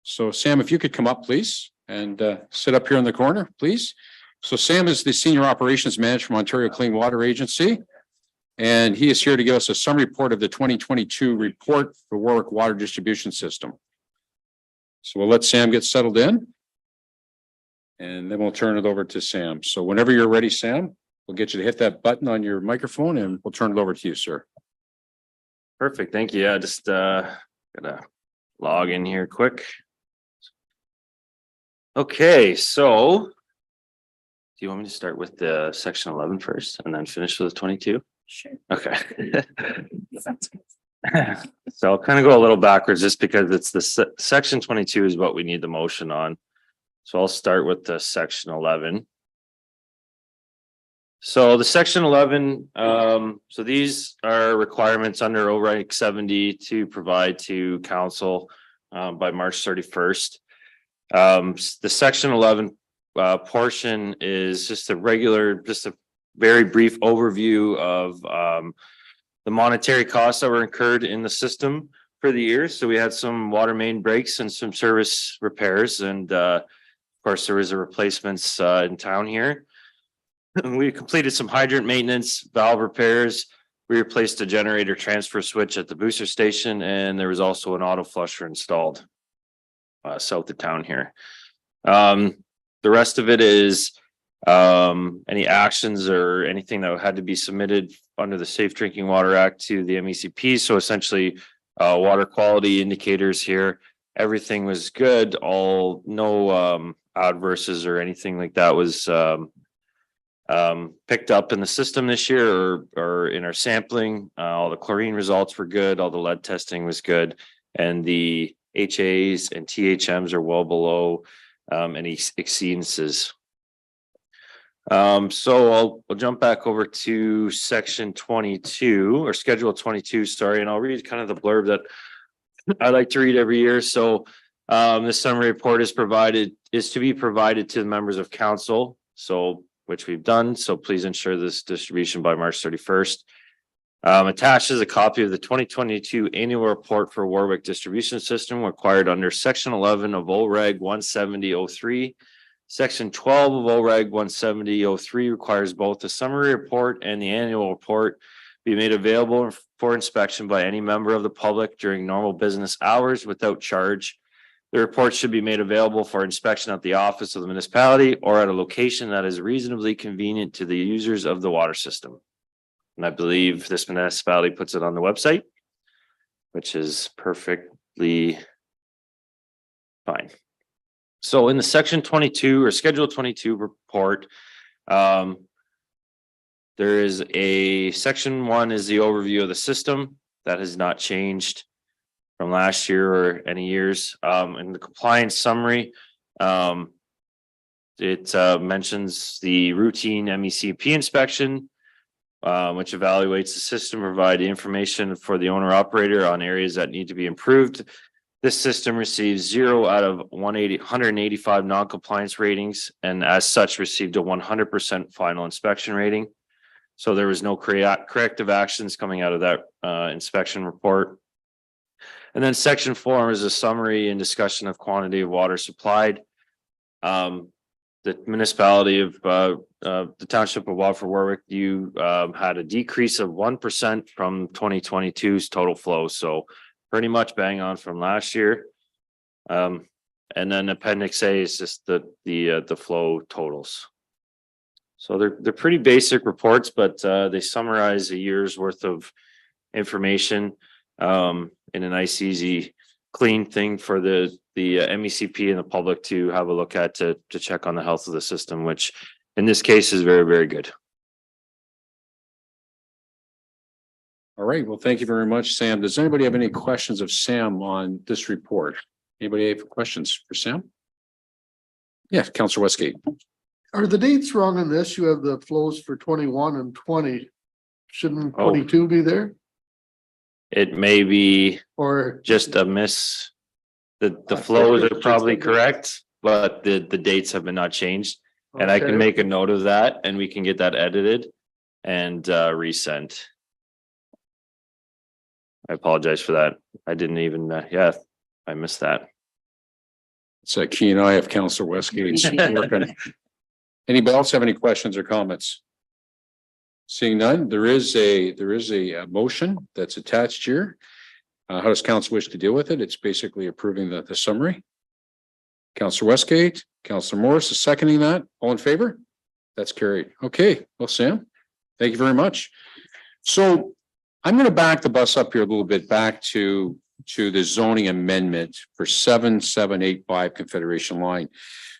So Sam, if you could come up, please, and sit up here in the corner, please. So Sam is the Senior Operations Manager from Ontario Clean Water Agency. And he is here to give us a summary report of the 2022 report for Warwick Water Distribution System. So we'll let Sam get settled in. And then we'll turn it over to Sam. So whenever you're ready, Sam, we'll get you to hit that button on your microphone and we'll turn it over to you, sir. Perfect. Thank you. Yeah, just gotta log in here quick. Okay, so do you want me to start with the section 11 first and then finish with 22? Sure. Okay. So I'll kind of go a little backwards just because it's the section 22 is what we need the motion on. So I'll start with the section 11. So the section 11, so these are requirements under OREG 70 to provide to council by March 31st. The section 11 portion is just a very brief overview of the monetary costs that were incurred in the system for the year. So we had some water main breaks and some service repairs, and of course there was a replacements in town here. We completed some hydrant maintenance, valve repairs. We replaced a generator transfer switch at the booster station, and there was also an auto flusher installed south of town here. The rest of it is any actions or anything that had to be submitted under the Safe Drinking Water Act to the MECP. So essentially, water quality indicators here, everything was good. No adverses or anything like that was picked up in the system this year or in our sampling. All the chlorine results were good. All the lead testing was good. And the HAs and THMs are well below any exceedances. So I'll jump back over to section 22 or schedule 22, sorry, and I'll read kind of the blurb that I like to read every year. So this summary report is to be provided to the members of council, so which we've done. So please ensure this distribution by March 31st. Attached is a copy of the 2022 annual report for Warwick Distribution System required under section 11 of OREG 170.03. Section 12 of OREG 170.03 requires both the summary report and the annual report be made available for inspection by any member of the public during normal business hours without charge. The report should be made available for inspection at the office of the municipality or at a location that is reasonably convenient to the users of the water system. And I believe this municipality puts it on the website, which is perfectly fine. So in the section 22 or schedule 22 report, there is a section 1 is the overview of the system. That has not changed from last year or any years. In the compliance summary, it mentions the routine MECP inspection, which evaluates the system, provide information for the owner operator on areas that need to be improved. This system receives 0 out of 185 non-compliance ratings, and as such received a 100% final inspection rating. So there was no corrective actions coming out of that inspection report. And then section 4 is a summary and discussion of quantity of water supplied. The municipality of the township of Waterford Warwick, you had a decrease of 1% from 2022's total flow. So pretty much bang on from last year. And then appendix A is just the flow totals. So they're pretty basic reports, but they summarize a year's worth of information in a nice, easy, clean thing for the MECP and the public to have a look at to check on the health of the system, which in this case is very, very good. All right, well, thank you very much, Sam. Does anybody have any questions of Sam on this report? Anybody have questions for Sam? Yeah, Councillor Westgate. Are the dates wrong on this? You have the flows for 21 and 20. Shouldn't 22 be there? It may be Or just a miss. The I flows think are it's probably just a- correct, but the dates have been not changed. And I Okay. can make a note of that and we can get that edited and resent. I apologize for that. I didn't even, I missed that. It's a keen eye of Councillor Westgate. Anybody else have any questions or comments? Seeing none, there is a motion that's attached here. How does council wish to deal with it? It's basically approving the summary. Councillor Westgate, Councillor Morris is seconding that. All in favor? That's carried. Okay, well, Sam, thank you very much. So I'm going to back the bus up here a little bit back to the zoning amendment for 7785 Confederation Line.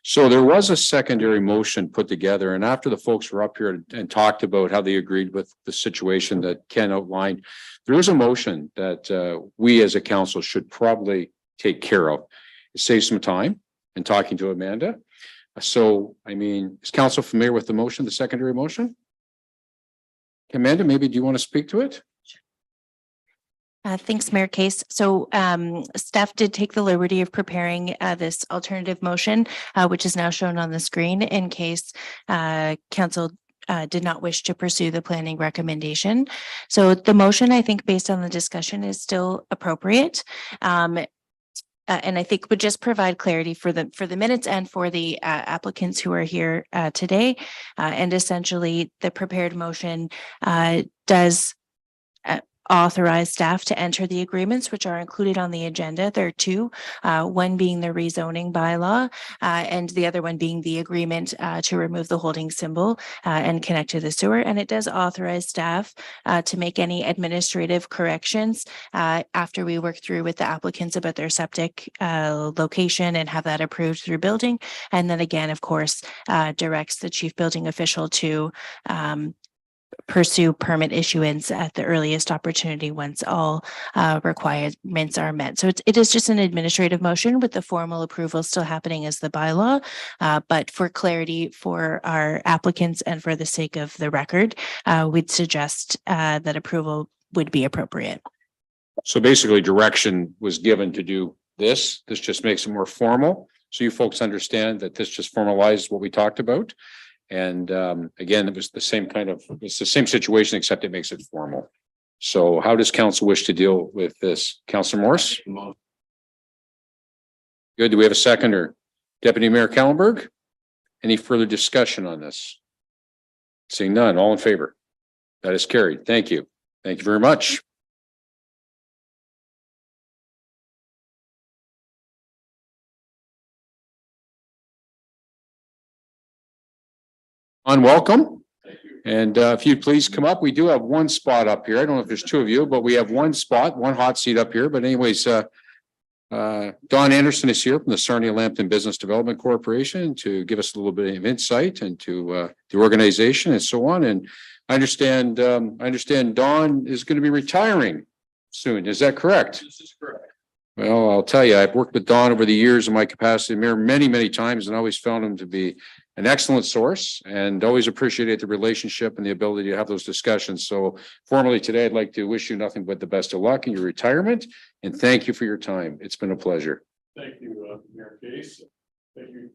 So there was a secondary motion put together, and after the folks were up here and talked about how they agreed with the situation that Ken outlined, there is a motion that we as a council should probably take care of. It saves some time in talking to Amanda. So, I mean, is council familiar with the motion, the secondary motion? Amanda, maybe do you want to speak to it? Thanks, Mayor Case. So staff did take the liberty of preparing this alternative motion, which is now shown on the screen in case council did not wish to pursue the planning recommendation. So the motion, I think, based on the discussion, is still appropriate. And I think would just provide clarity for the minutes and for the applicants who are here today. And essentially, the prepared motion does authorize staff to enter the agreements, which are included on the agenda. There are two, one being the rezoning bylaw, and the other one being the agreement to remove the holding symbol and connect to the sewer. And it does authorize staff to make any administrative corrections after we work through with the applicants about their septic location and have that approved through building. And then again, of course, directs the chief building official to pursue permit issuance at the earliest opportunity once all requirements are met. So it is just an administrative motion with the formal approval still happening as the bylaw. But for clarity for our applicants and for the sake of the record, we'd suggest that approval would be appropriate. So basically direction was given to do this. This just makes it more formal. So you folks understand that this just formalizes what we talked about. And again, it's the same situation, except it makes it formal. So how does council wish to deal with this? Councilor Morse? Good. Do we have a seconder? Deputy Mayor Kallenberg? Any further discussion on this? Seeing none, all in favor? That is carried. Thank you. Thank you very much. Welcome. And if you'd please come up, we do have one spot up here. I don't know if there's two of you, but we have one spot, one hot seat up here. But anyways, Don Anderson is here from the Sarnia Lambton Business Development Corporation to give us a little bit of insight into the organization and so on. And I understand Don is going to be retiring soon. Is that correct? This is correct. Well, I'll tell you, I've worked with Don over the years in my capacity mayor many times and always found him to be an excellent source and always appreciated the relationship and the ability to have those discussions. So formally today, I'd like to wish you nothing but the best of luck in your retirement and thank you for your time. It's been a pleasure. Thank you, Mayor Case. Thank you.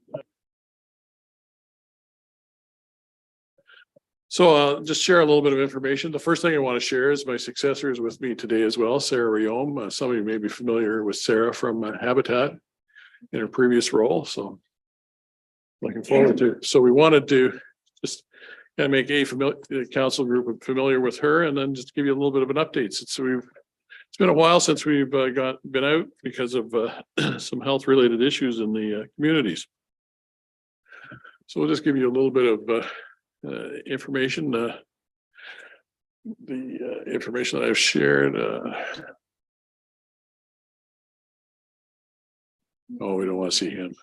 So just share a little bit of information. The first thing I want to share is my successor is with me today as well, Sarah Riom. Some of you may be familiar with Sarah from Habitat in her previous role. So looking forward to. So we wanted to just kind of make the council group familiar with her, and then just give you a little bit of an update. It's been a while since we've been out because of some health related issues in the communities. So we'll just give you a little bit of information. The information that I've shared. Oh, we don't want to see him.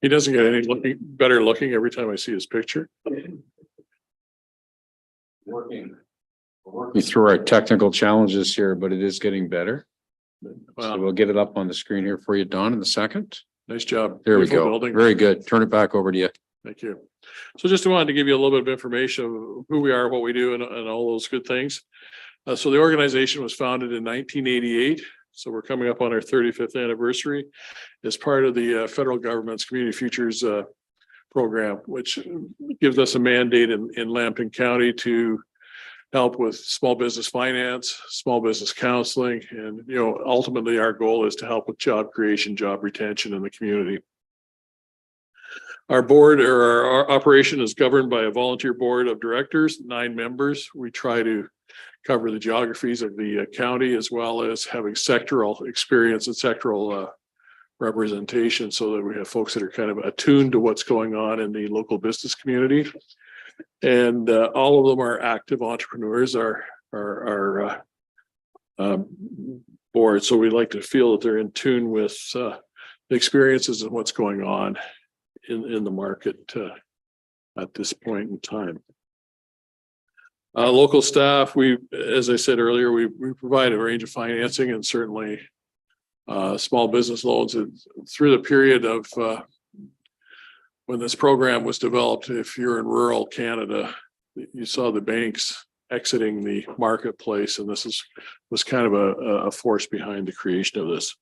He doesn't get any better looking every time I see his picture. Working through our technical challenges here, but it is getting better. So we'll get it up on the screen here for you, Don, in a second. Nice job. There we Beautiful go. building. Very good. Turn it back over to you. Thank you. So just wanted to give you a little bit of information of who we are, what we do, and all those good things. So the organization was founded in 1988. So we're coming up on our 35th anniversary as part of the federal government's Community Futures program, which gives us a mandate in Lambton County to help with small business finance, small business counseling, and ultimately our goal is to help with job creation, job retention in the community. Our board or our operation is governed by a volunteer board of directors, 9 members. We try to cover the geographies of the county as well as having sectoral experience and sectoral representation so that we have folks that are kind of attuned to what's going on in the local business community. And all of them are active entrepreneurs, our board. So we like to feel that they're in tune with the experiences and what's going on in the market at this point in time. Local staff, as I said earlier, we provide a range of financing and certainly small business loans through the period of when this program was developed. If you're in rural Canada, you saw the banks exiting the marketplace, and this was kind of a force behind the creation of this.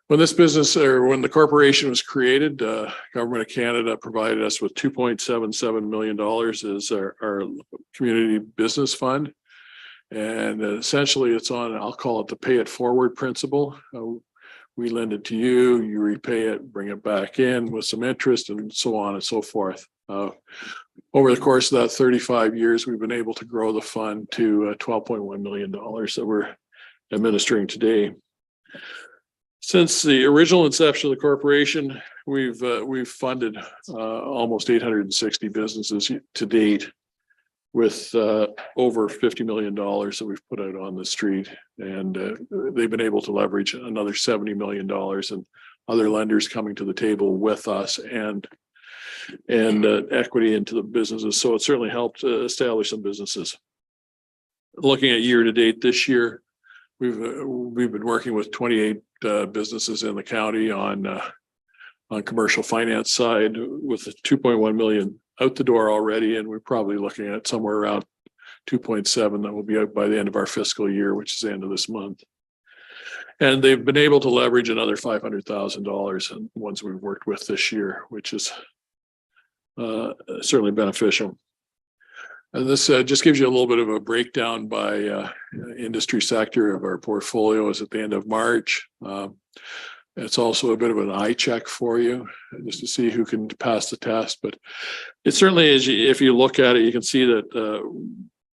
When this business or when the corporation was created, Government of Canada provided us with $2.77 million as our community business fund. And essentially it's on, I'll call it the pay it forward principle. we lend it to you, you repay it, bring it back in with some interest and so on and so forth. Over the course of that 35 years, we've been able to grow the fund to $12.1 million that we're administering today. Since the original inception of the corporation, we've funded almost 860 businesses to date, with over $50 million that we've put out on the street. And they've been able to leverage another $70 million and other lenders coming to the table with us and equity into the businesses. So it certainly helped establish some businesses. Looking at year to date this year, we've been working with 28 businesses in the county on commercial finance side with 2.1 million out the door already, and we're probably looking at somewhere around 2.7 that will be out by the end of our fiscal year, which is the end of this month. And they've been able to leverage another $500,000 and ones we've worked with this year, which is certainly beneficial. And this just gives you a little bit of a breakdown by industry sector of our portfolio as at the end of March. It's also a bit of an eye check for you just to see who can pass the test. But it certainly is, if you look at it, you can see that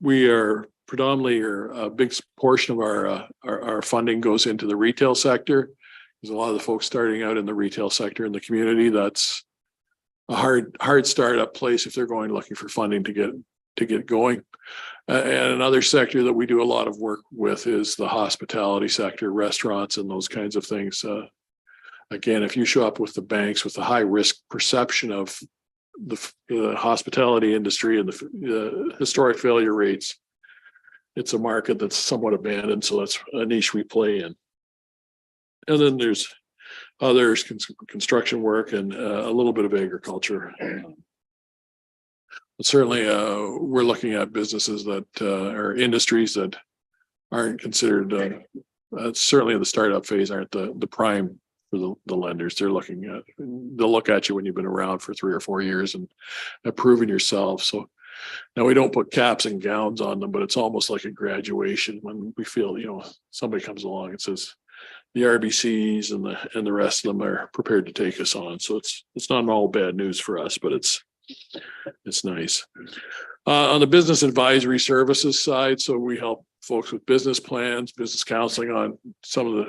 we are predominantly, or a big portion of our funding goes into the retail sector. There's a lot of the folks starting out in the retail sector in the community. That's a hard startup place if they're going looking for funding to get going. And another sector that we do a lot of work with is the hospitality sector, restaurants and those kinds of things. Again, if you show up with the banks with the high risk perception of the hospitality industry and the historic failure rates, it's a market that's somewhat abandoned. So that's a niche we play in. And then there's others, construction work and a little bit of agriculture. But certainly we're looking at businesses that are industries that aren't considered, certainly in the startup phase, aren't the prime for the lenders. They'll look at you when you've been around for 3 or 4 years and have proven yourself. So now we don't put caps and gowns on them, but it's almost like a graduation when we feel, somebody comes along and says the RBCs and the rest of them are prepared to take us on. So it's not all bad news for us, but it's nice. On the business advisory services side, so we help folks with business plans, business counseling on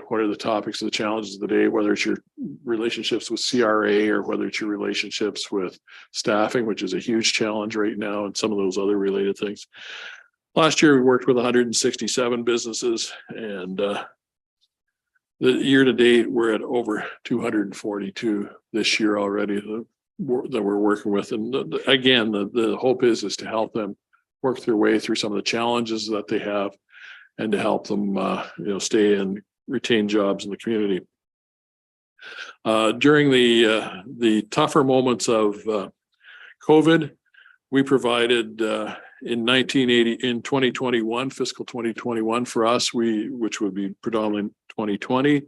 what are the topics of the challenges of the day, whether it's your relationships with CRA or whether it's your relationships with staffing, which is a huge challenge right now, and some of those other related things. Last year, we worked with 167 businesses, and the year to date, we're at over 242 this year already that we're working with. And again, the hope is to help them work their way through some of the challenges that they have and to help them, stay and retain jobs in the community. During the tougher moments of COVID, we provided in 2021, fiscal 2021 for us, which would be predominantly 2020,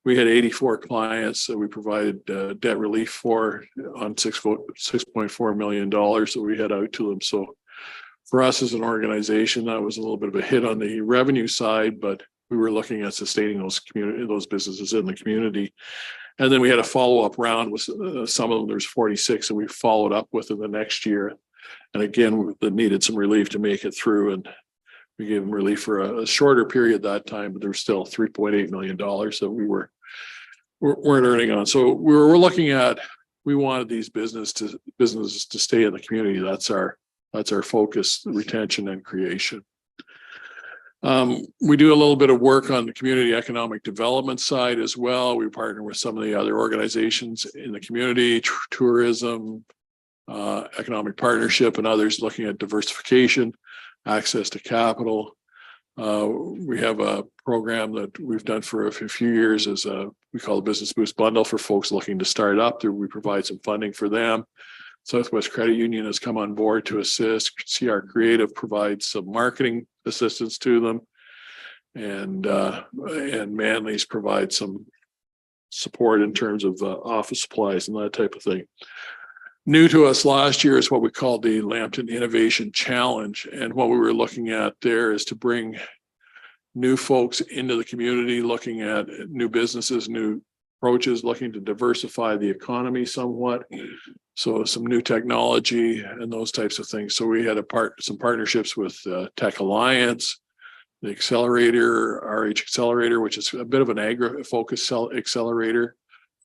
we had 84 clients that we provided debt relief for on $6.4 million that we had out to them. So for us as an organization, that was a little bit of a hit on the revenue side, but we were looking at sustaining those businesses in the community. And then we had a follow-up round with some of them. There's 46 that we followed up with in the next year. And again, that needed some relief to make it through. And we gave them relief for a shorter period that time, but there was still $3.8 million that we weren't earning on. So we're looking at, we wanted these businesses to stay in the community. That's our focus, retention and creation. We do a little bit of work on the community economic development side as well. We partner with some of the other organizations in the community, tourism, economic partnership, and others looking at diversification, access to capital. We have a program that we've done for a few years as we call the Business Boost Bundle for folks looking to start up. We provide some funding for them. Southwest Credit Union has come on board to assist. CR Creative provides some marketing assistance to them, and Manley's provides some support in terms of office supplies and that type of thing. New to us last year is what we called the Lambton Innovation Challenge, and what we were looking at there is to bring new folks into the community, looking at new businesses, new approaches, looking to diversify the economy somewhat. So some new technology and those types of things. So we had some partnerships with Tech Alliance, the accelerator, RH Accelerator, which is a bit of an agri-focused accelerator,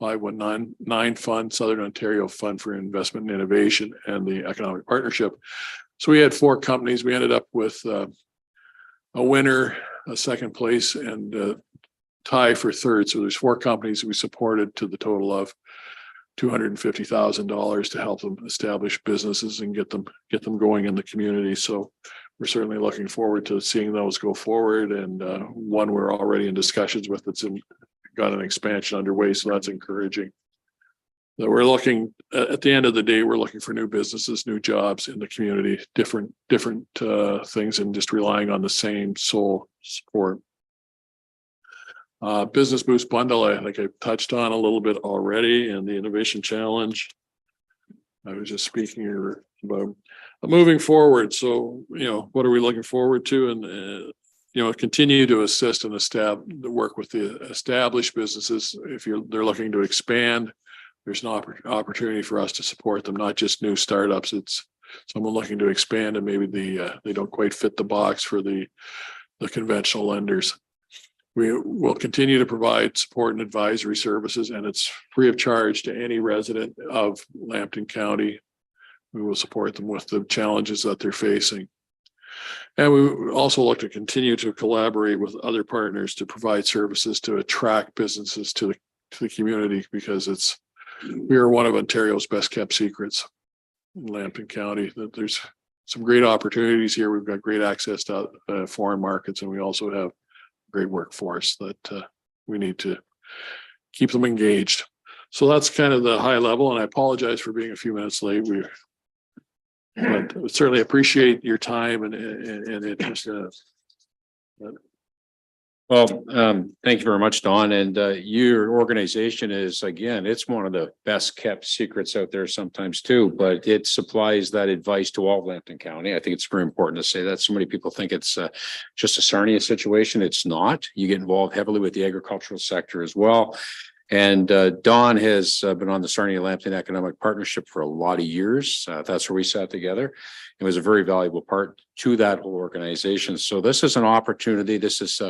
519 Fund, Southern Ontario Fund for Investment and Innovation, and the Economic Partnership. So we had 4 companies. We ended up with a winner, a second place, and a tie for third. So there's 4 companies we supported to the total of $250,000 to help them establish businesses and get them going in the community. So we're certainly looking forward to seeing those go forward. And one we're already in discussions with that's got an expansion underway. So that's encouraging. That we're looking at the end of the day, we're looking for new businesses, new jobs in the community, different things, and just relying on the same sole support. Business Boost Bundle, I think I've touched on a little bit already, and the Innovation Challenge. I was just speaking about moving forward. So, what are we looking forward to? And, continue to assist and work with the established businesses. If they're looking to expand, there's an opportunity for us to support them, not just new startups. It's someone looking to expand and maybe they don't quite fit the box for the conventional lenders. We will continue to provide support and advisory services, and it's free of charge to any resident of Lambton County. We will support them with the challenges that they're facing. And we also look to continue to collaborate with other partners to provide services to attract businesses to the community, because we are one of Ontario's best kept secrets in Lambton County. That there's some great opportunities here. We've got great access to foreign markets, and we also have great workforce that we need to keep them engaged. So that's kind of the high level, and I apologize for being a few minutes late. But certainly appreciate your time and interest in it. Well, thank you very much, Don. And your organization is, again, it's one of the best kept secrets out there sometimes too, but it supplies that advice to all of Lambton County. I think it's very important to say that. So many people think it's just a Sarnia situation. It's not. You get involved heavily with the agricultural sector as well. And Don has been on the Sarnia Lambton Economic Partnership for a lot of years. That's where we sat together. It was a very valuable part to that whole organization. So this is an opportunity. This is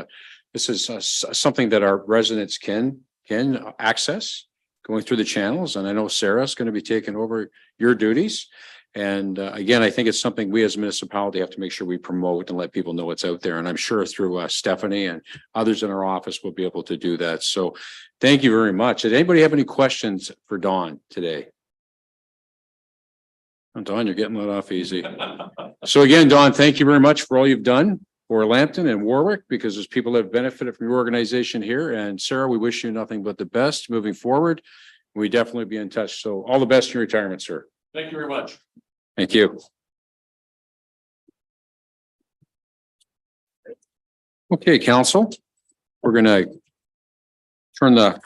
something that our residents can access going through the channels. And I know Sarah's going to be taking over your duties. And again, I think it's something we as a municipality have to make sure we promote and let people know it's out there. And I'm sure through Stephanie and others in our office will be able to do that. So thank you very much. Did anybody have any questions for Don today? Oh, Don, you're getting that off easy. So again, Don, thank you very much for all you've done for Lambton and Warwick, because there's people that have benefited from your organization here. And Sarah, we wish you nothing but the best moving forward. We definitely be in touch. So all the best in your retirement, sir. Thank you very much. Thank you. Okay, council, we're going to turn the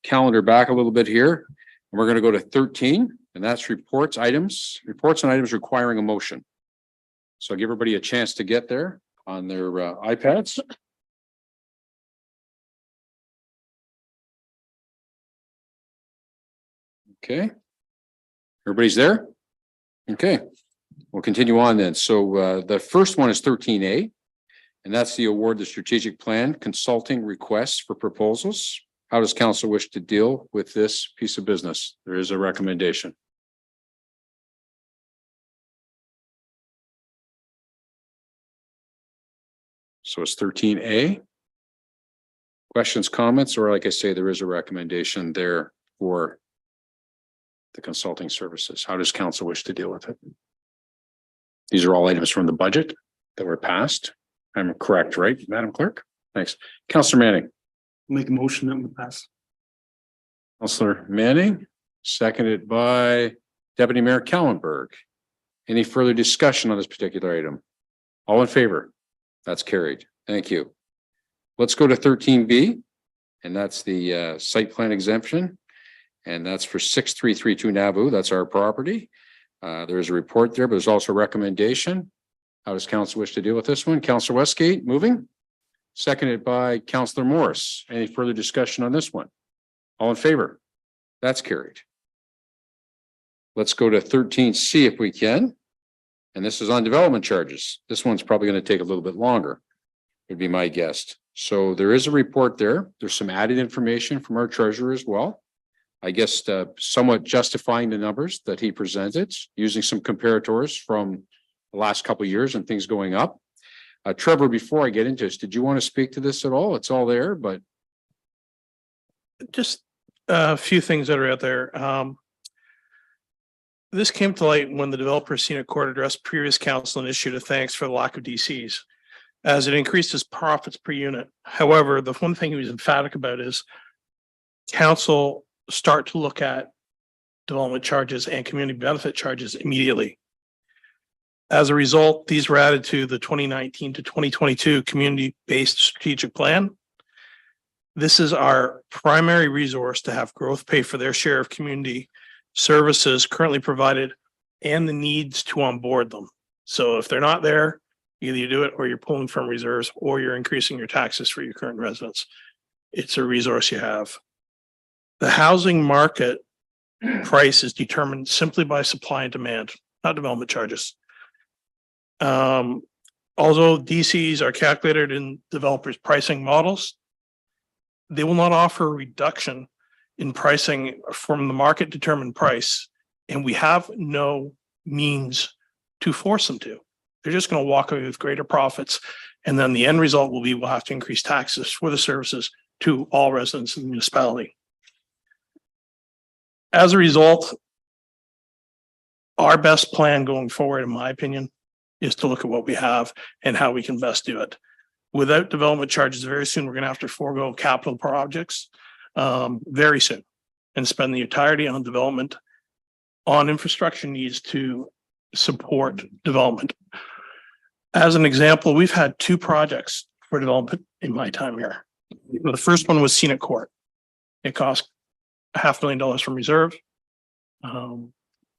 calendar back a little bit here. And we're going to go to 13, and that's reports and items requiring a motion. So I'll give everybody a chance to get there on their iPads. Okay. Everybody's there? Okay. We'll continue on then. So the first one is 13A, and that's the award the strategic plan consulting requests for proposals. How does council wish to deal with this piece of business? There is a recommendation. So it's 13A. Questions, comments, or like I say, there is a recommendation there for the consulting services. How does council wish to deal with it? These are all items from the budget that were passed. I'm correct, right, Madam Clerk? Thanks. Councillor Manning. Make a motion that we pass. Councillor Manning, seconded by Deputy Mayor Kallenberg. Any further discussion on this particular item? All in favor? That's carried. Thank you. Let's go to 13B, and that's the site plan exemption. And that's for 6332 Nauvoo. That's our property. There's a report there, but there's also a recommendation. How does council wish to deal with this one? Councillor Westgate, moving. Seconded by Councillor Morris. Any further discussion on this one? All in favor? That's carried. Let's go to 13C if we can. And this is on development charges. This one's probably going to take a little bit longer, would be my guess. So there is a report there. There's some added information from our treasurer as well. I guess somewhat justifying the numbers that he presented, using some comparators from the last couple of years and things going up. Trevor, before I get into this, did you want to speak to this at all? It's all there, but Just a few things that are out there. This came to light when the developer Scenic Court addressed previous council and issued a thanks for the lack of DCs, as it increased his profits per unit. However, the one thing he was emphatic about is council start to look at development charges and community benefit charges immediately. As a result, these were added to the 2019 to 2022 community-based strategic plan. This is our primary resource to have growth pay for their share of community services currently provided and the needs to onboard them. So if they're not there, either you do it or you're pulling from reserves or you're increasing your taxes for your current residents. It's a resource you have. The housing market price is determined simply by supply and demand, not development charges. Although DCs are calculated in developers' pricing models, they will not offer a reduction in pricing from the market determined price, and we have no means to force them to. They're just going to walk away with greater profits, and then the end result will be we'll have to increase taxes for the services to all residents in the municipality. As a result, our best plan going forward, in my opinion, is to look at what we have and how we can best do it. Without development charges, very soon, we're going to have to forego capital projects very soon and spend the entirety on development on infrastructure needs to support development. As an example, we've had 2 projects for development in my time here. The first one was Scenic Court. It cost $500,000 from reserve.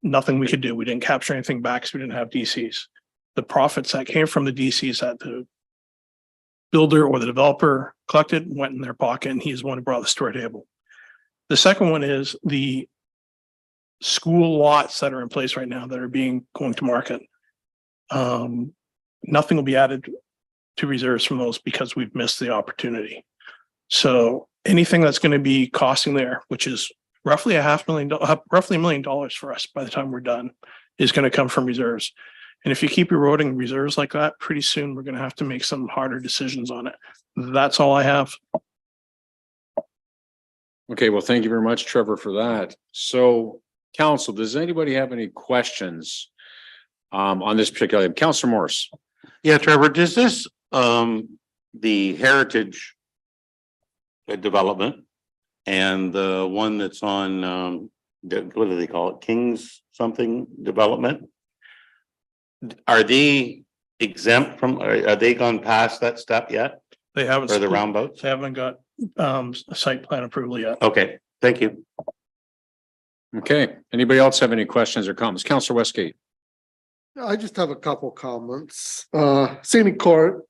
Nothing we could do. We didn't capture anything back because we didn't have DCs. The profits that came from the DCs that the builder or the developer collected went in their pocket, and he's the one who brought this to our table. The second one is the school lots that are in place right now that are going to market. Nothing will be added to reserves from those because we've missed the opportunity. So anything that's going to be costing there, which is roughly $500,000, roughly $1 million for us by the time we're done, is going to come from reserves. And if you keep eroding reserves like that, pretty soon we're going to have to make some harder decisions on it. That's all I have. okay, well, thank you very much, Trevor, for that. So council, does anybody have any questions on this particular item? Councillor Morris. Yeah, Trevor, does this, the heritage development and the one that's on, what do they call it? Kings something development? Are they exempt from, are they gone past that step yet? They haven't. Or the roundabouts? They haven't got a site plan approval yet. Okay, thank you. Okay, anybody else have any questions or comments? Councillor Westgate. I just have a couple comments. Scenic Court,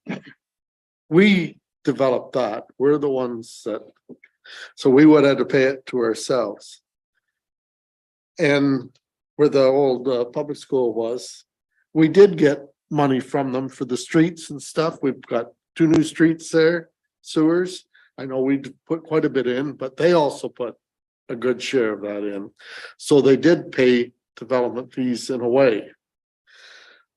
we developed that. We're the ones that, so we would have to pay it to ourselves. And where the old public school was, we did get money from them for the streets and stuff. We've got 2 new streets there, sewers. I know we put quite a bit in, but they also put a good share of that in. So they did pay development fees in a way.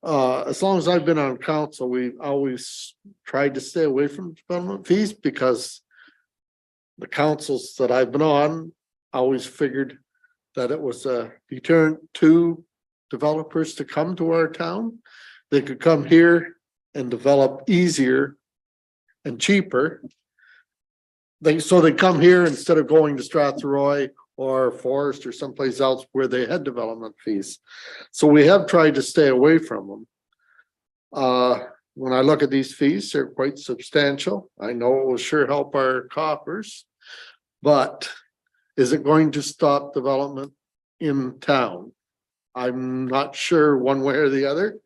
As long as I've been on council, we've always tried to stay away from development fees because the councils that I've been on always figured that it was a deterrent to developers to come to our town. They could come here and develop easier and cheaper. So they come here instead of going to Strathroy or Forest or someplace else where they had development fees. So we have tried to stay away from them. When I look at these fees, they're quite substantial. I know it will sure help our coffers, but is it going to stop development in town? I'm not sure one way or the other.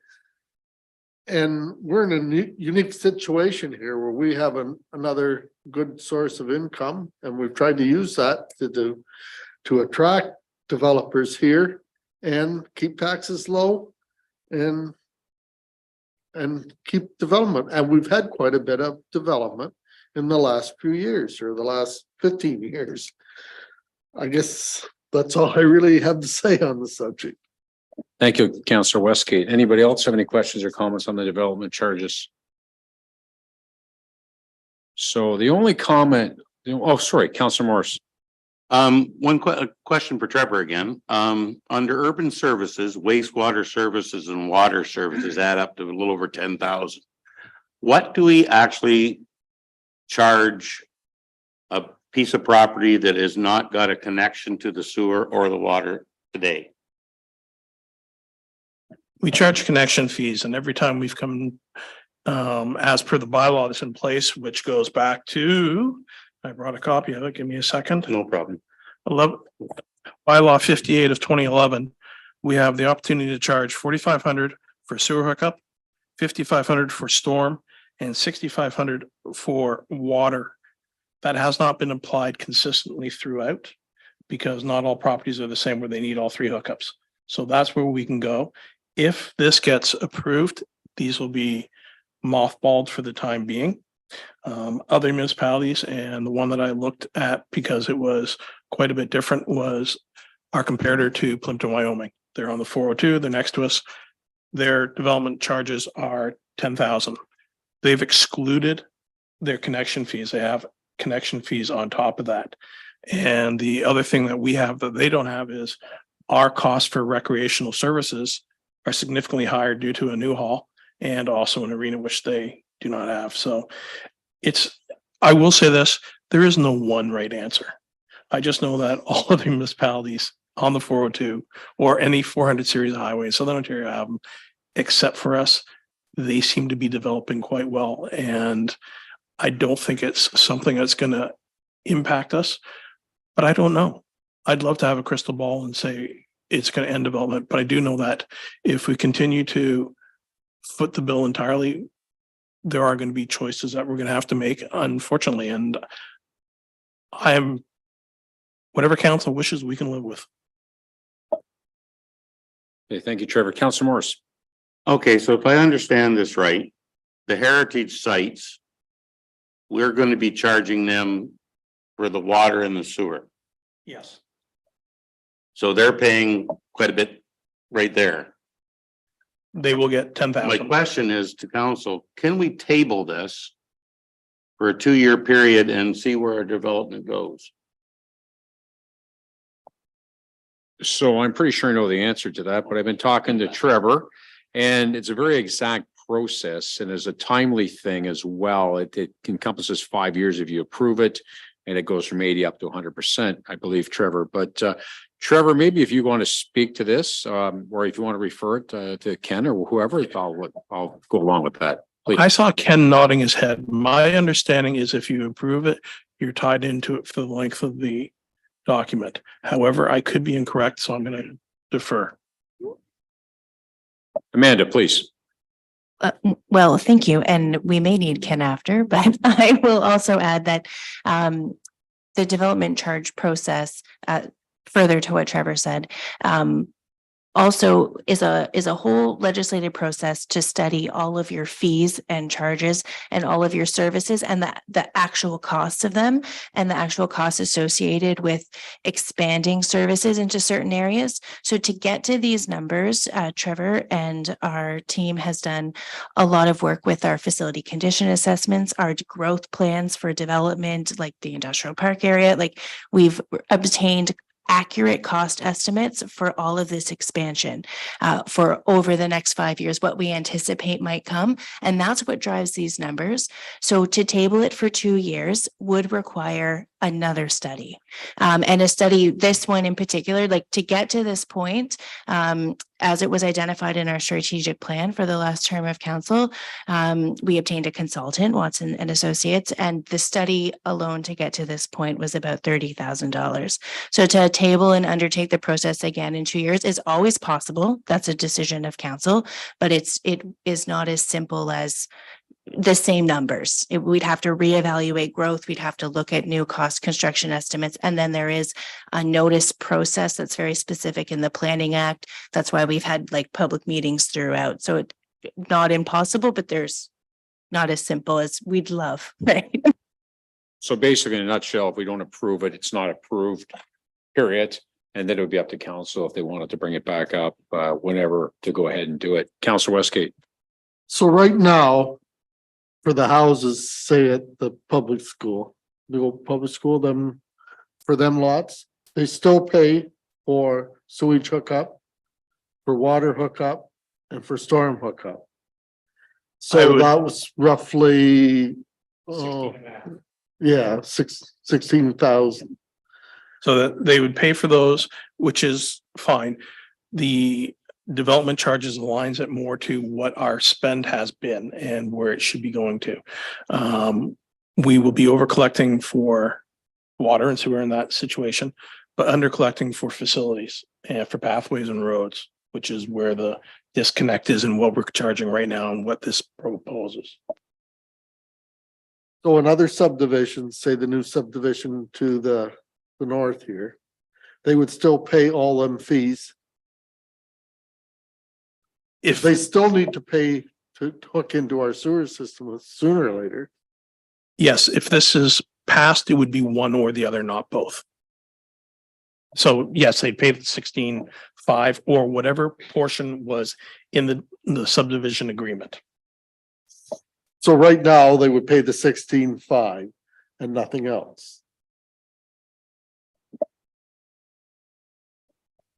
And we're in a unique situation here where we have another good source of income, and we've tried to use that to attract developers here and keep taxes low and keep development. And we've had quite a bit of development in the last few years, or the last 15 years. I guess that's all I really have to say on the subject. Thank you, Councillor Westgate. Anybody else have any questions or comments on the development charges? So the only comment, oh, sorry, Councillor Morris. One question for Trevor again. Under urban services, wastewater services and water services add up to a little over 10,000. What do we actually charge a piece of property that has not got a connection to the sewer or the water today? We charge connection fees, and every time we've come, as per the bylaw that's in place, which goes back to, I brought a copy of it, give me a second. No problem. 11, bylaw 58 of 2011, we have the opportunity to charge 4,500 for sewer hookup, 5,500 for storm, and 6,500 for water. That has not been applied consistently throughout, because not all properties are the same where they need all three hookups. So that's where we can go. If this gets approved, these will be mothballed for the time being. Other municipalities, and the one that I looked at because it was quite a bit different, was our comparator to Plimpton, Wyoming. They're on the 402, they're next to us. Their development charges are 10,000. They've excluded their connection fees. They have connection fees on top of that. And the other thing that we have that they don't have is our cost for recreational services are significantly higher due to a new hall and also an arena, which they do not have. So I will say this, there is no one right answer. I just know that all of the municipalities on the 402 or any 400 series of highway in Southern Ontario have them, except for us. They seem to be developing quite well. And I don't think it's something that's going to impact us, but I don't know. I'd love to have a crystal ball and say it's going to end development, but I do know that if we continue to foot the bill entirely, there are going to be choices that we're going to have to make, unfortunately. And whatever council wishes, we can live with. Okay, thank you, Trevor. Councillor Morris. Okay, so if I understand this right, the heritage sites, we're going to be charging them for the water and the sewer. Yes. So they're paying quite a bit right there. They will get My 10,000. question is to council, can we table this for a 2-year period and see where our development goes? So I'm pretty sure I know the answer to that, but I've been talking to Trevor, and it's a very exact process and is a timely thing as well. It encompasses 5 years if you approve it, and it goes from 80 up to 100%, I believe, Trevor. But Trevor, maybe if you want to speak to this, or if you want to refer it to Ken or whoever, I'll go along with that. Please. I saw Ken nodding his head. My understanding is if you approve it, you're tied into it for the length of the document. However, I could be incorrect, so I'm going to defer. Amanda, please. Well, thank you. And we may need Ken after, but I will also add that the development charge process, further to what Trevor said, also is a whole legislative process to study all of your fees and charges and all of your services and the actual costs of them and the actual costs associated with expanding services into certain areas. So to get to these numbers, Trevor and our team has done a lot of work with our facility condition assessments, our growth plans for development, like the industrial park area. Like we've obtained accurate cost estimates for all of this expansion for over the next 5 years, what we anticipate might come. And that's what drives these numbers. So to table it for 2 years would require another study. And a study, this one in particular, like to get to this point, as it was identified in our strategic plan for the last term of council, we obtained a consultant, Watson and Associates, and the study alone to get to this point was about $30,000. So to table and undertake the process again in 2 years is always possible. That's a decision of council, but it is not as simple as the same numbers. We'd have to reevaluate growth. We'd have to look at new cost construction estimates. And then there is a notice process that's very specific in the Planning Act. That's why we've had like public meetings throughout. So it's not impossible, but there's not as simple as we'd love, right? So basically, in a nutshell, if we don't approve it, it's not approved, period. And then it would be up to council if they wanted to bring it back up, whenever to go ahead and do it. Councilor Westgate. So right now, for the houses, say at the public school, the old public school, for them lots, they still pay for sewage hookup, for water hookup, and for storm hookup. I So would- that was roughly, yeah, 16,000. So that they would pay for those, which is fine. The development charges aligns it more to what our spend has been and where it should be going to. We will be over collecting for water and sewer in that situation, but under collecting for facilities and for pathways and roads, which is where the disconnect is in what we're charging right now and what this proposes. So in other subdivisions, say the new subdivision to the north here, they would still pay all them fees. If They still need to pay to hook into our sewer system sooner or later. yes, if this is passed, it would be one or the other, not both. So yes, they pay the 16.5 or whatever portion was in the subdivision agreement. So right now, they would pay the 16.5 and nothing else.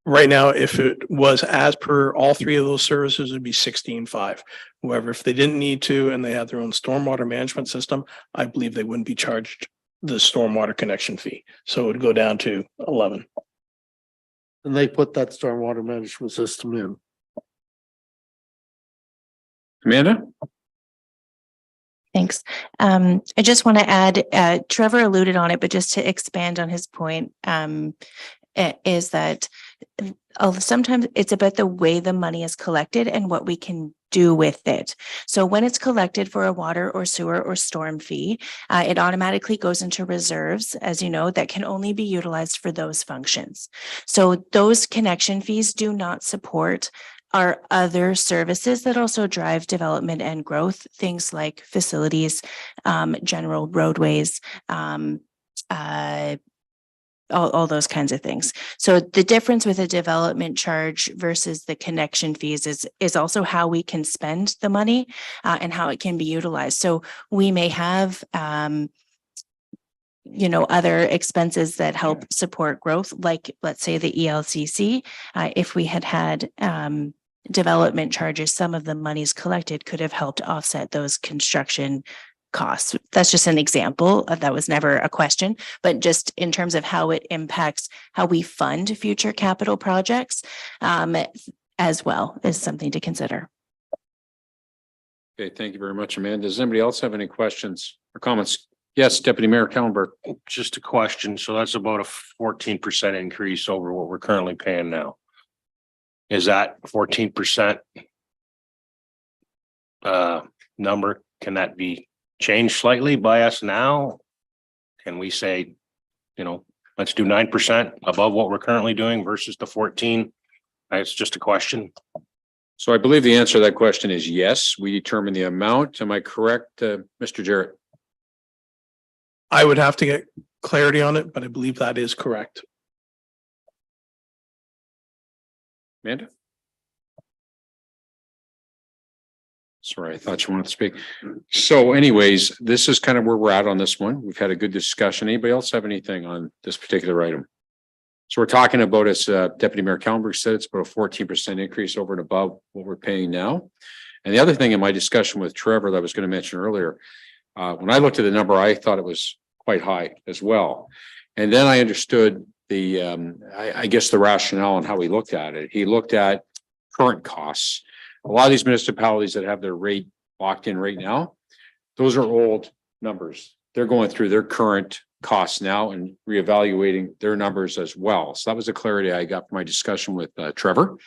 Right now, if it was as per all three of those services, it'd be 16.5. However, if they didn't need to and they had their own stormwater management system, I believe they wouldn't be charged the stormwater connection fee. So it would go down to 11. And they put that stormwater management system in. Amanda? Thanks. I just want to add, Trevor alluded on it, but just to expand on his point, is that sometimes it's about the way the money is collected and what we can do with it. So when it's collected for a water or sewer or storm fee, it automatically goes into reserves, as you know, that can only be utilized for those functions. So those connection fees do not support our other services that also drive development and growth, things like facilities, general roadways, all those kinds of things. So the difference with a development charge versus the connection fees is also how we can spend the money and how it can be utilized. So we may have other expenses that help support growth, like let's say the ELCC. If we had development charges, some of the monies collected could have helped offset those construction costs. That's just an example. That was never a question, but just in terms of how it impacts how we fund future capital projects, as well, is something to consider. Okay, thank you very much, Amanda. Does anybody else have any questions or comments? Yes, Deputy Mayor Kallenberg. Just a question. So that's about a 14% increase over what we're currently paying now. Is that 14% number? Can that be changed slightly by us now? Can we say, let's do 9% above what we're currently doing versus the 14? It's just a question. So I believe the answer to that question is yes. We determine the amount. Am I correct, Mr. Jarrett? I would have to get clarity on it, but I believe that is correct. Amanda? Sorry, I thought you wanted to speak. So anyways, this is kind of where we're at on this one. We've had a good discussion. Anybody else have anything on this particular item? So we're talking about, as Deputy Mayor Kallenberg said, it's about a 14% increase over and above what we're paying now. And the other thing in my discussion with Trevor that I was going to mention earlier, when I looked at the number, I thought it was quite high as well. And then I understood I guess the rationale and how he looked at it. He looked at current costs. A lot of these municipalities that have their rate locked in right now, those are old numbers. They're going through their current costs now and reevaluating their numbers as well. So that was the clarity I got from my discussion with Trevor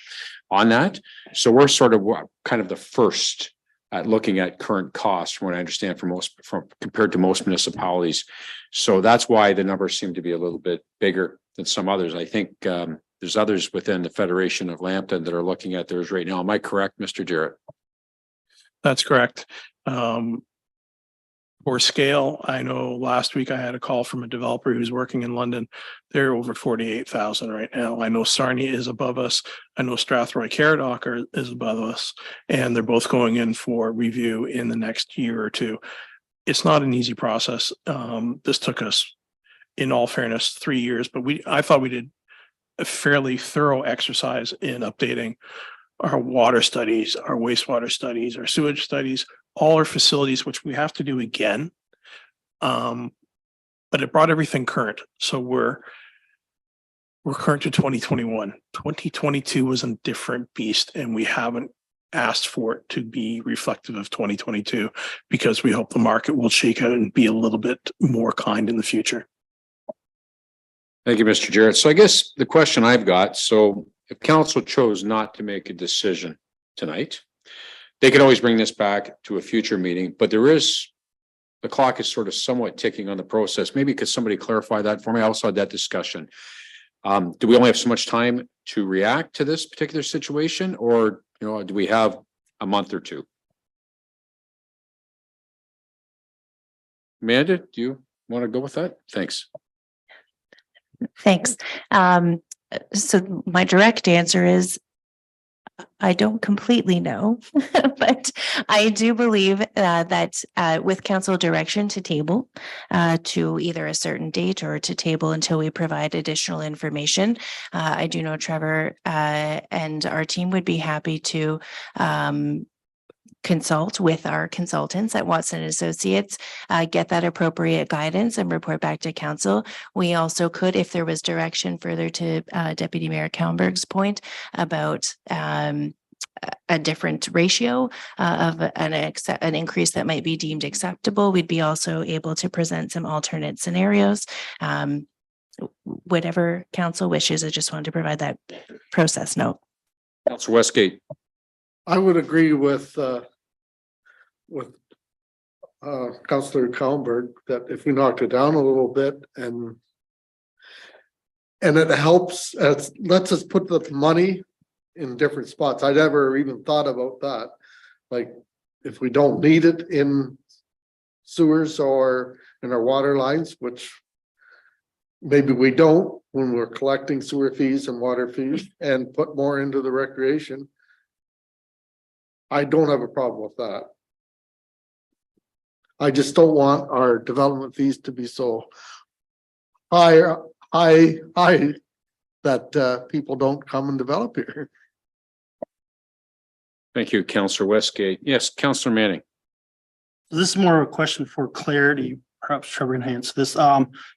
on that. So we're sort of kind of the first at looking at current costs from what I understand from compared to most municipalities. So that's why the numbers seem to be a little bit bigger than some others. I think there's others within the Federation of Lambton that are looking at theirs right now. Am I correct, Mr. Jarrett? That's correct. For scale, I know last week I had a call from a developer who's working in London. They're over 48,000 right now. I know Sarnia is above us. I know Strathroy Caradoc is above us, and they're both going in for review in the next year or two. It's not an easy process. This took us, in all fairness, 3 years, but I thought we did a fairly thorough exercise in updating our water studies, our wastewater studies, our sewage studies, all our facilities, which we have to do again. But it brought everything current. So we're current to 2021. 2022 was a different beast, and we haven't asked for it to be reflective of 2022 because we hope the market will shake out and be a little bit more kind in the future. Thank you, Mr. Jarrett. So I guess the question I've got, so if council chose not to make a decision tonight, they could always bring this back to a future meeting, but the clock is sort of somewhat ticking on the process. Maybe could somebody clarify that for me? I also had that discussion. Do we only have so much time to react to this particular situation, or, do we have a month or two? Amanda, do you want to go with that? Thanks. Thanks. So my direct answer is I don't completely know, but I do believe that with council direction to table to either a certain date or to table until we provide additional information. I do know Trevor and our team would be happy to consult with our consultants at Watson Associates, get that appropriate guidance and report back to council. We also could, if there was direction further to Deputy Mayor Kallenberg's point about a different ratio of an increase that might be deemed acceptable, we'd be also able to present some alternate scenarios. Whatever council wishes, I just wanted to provide that process note. Councilor Westgate. I would agree with Councillor Kallenberg that if we knocked it down a little bit and it helps, it lets us put the money in different spots. I never even thought about that. Like, if we don't need it in sewers or in our water lines, which maybe we don't when we're collecting sewer fees and water fees, and put more into the recreation, I don't have a problem with that. I just don't want our development fees to be so high that people don't come and develop here. Thank you, Councillor Westgate. Yes, Councillor Manning. This is more of a question for clarity. Perhaps Trevor can answer this.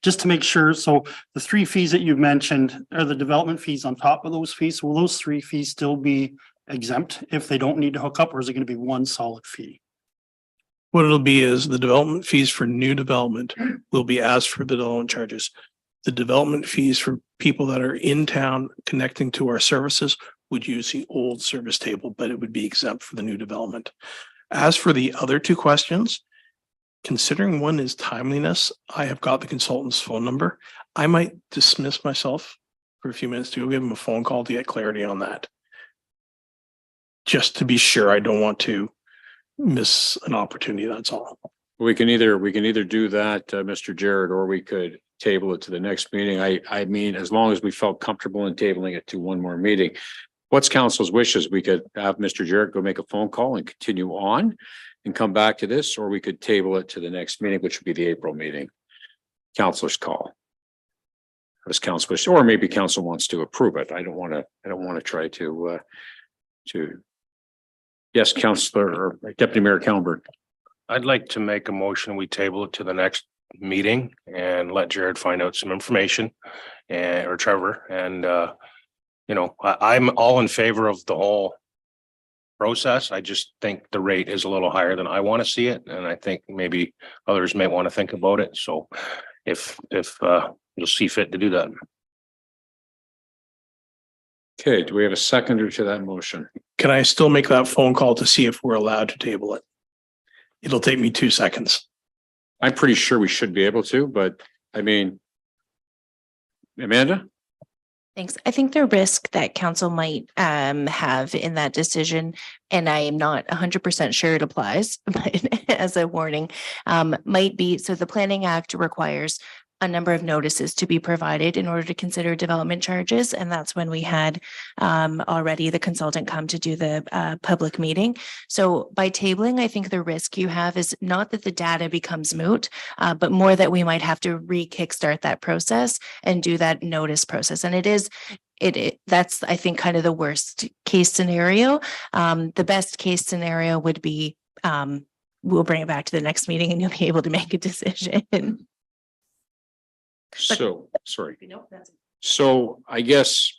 Just to make sure, so the 3 fees that you've mentioned are the development fees on top of those fees. Will those 3 fees still be exempt if they don't need to hook up, or is it going to be one solid fee? What it'll be is the development fees for new development will be as for the development charges. The development fees for people that are in town connecting to our services would use the old service table, but it would be exempt for the new development. As for the other 2 questions, considering one is timeliness, I have got the consultant's phone number. I might dismiss myself for a few minutes to go give him a phone call to get clarity on that. Just to be sure I don't want to miss an opportunity, that's all. We can either do that, Mr. Jarrett, or we could table it to the next meeting. I mean, as long as we felt comfortable in tabling it to one more meeting. What's council's wishes? We could have Mr. Jarrett go make a phone call and continue on and come back to this, or we could table it to the next meeting, which would be the April meeting. Councilor's call. As council wishes, or maybe council wants to approve it. I don't want to try to. Yes, Councillor or Deputy Mayor Kallenberg. I'd like to make a motion. We table it to the next meeting and let Jared find out some information and, or Trevor, and, you know, I'm all in favor of the whole process. I just think the rate is a little higher than I want to see it, and I think maybe others may want to think about it. So if you'll see fit to do that. Okay, do we have a seconder to that motion? Can I still make that phone call to see if we're allowed to table it? It'll take me 2 seconds. I'm pretty sure we should be able to, but I mean, Amanda? Thanks. I think the risk that council might have in that decision, and I am not 100% sure it applies, but as a warning, might be, so the Planning Act requires a number of notices to be provided in order to consider development charges. And that's when we had already the consultant come to do the public meeting. So by tabling, I think the risk you have is not that the data becomes moot, but more that we might have to re-kickstart that process and do that notice process. And that's, I think, kind of the worst case scenario. The best case scenario would be we'll bring it back to the next meeting and you'll be able to make a decision. So, sorry. So I guess,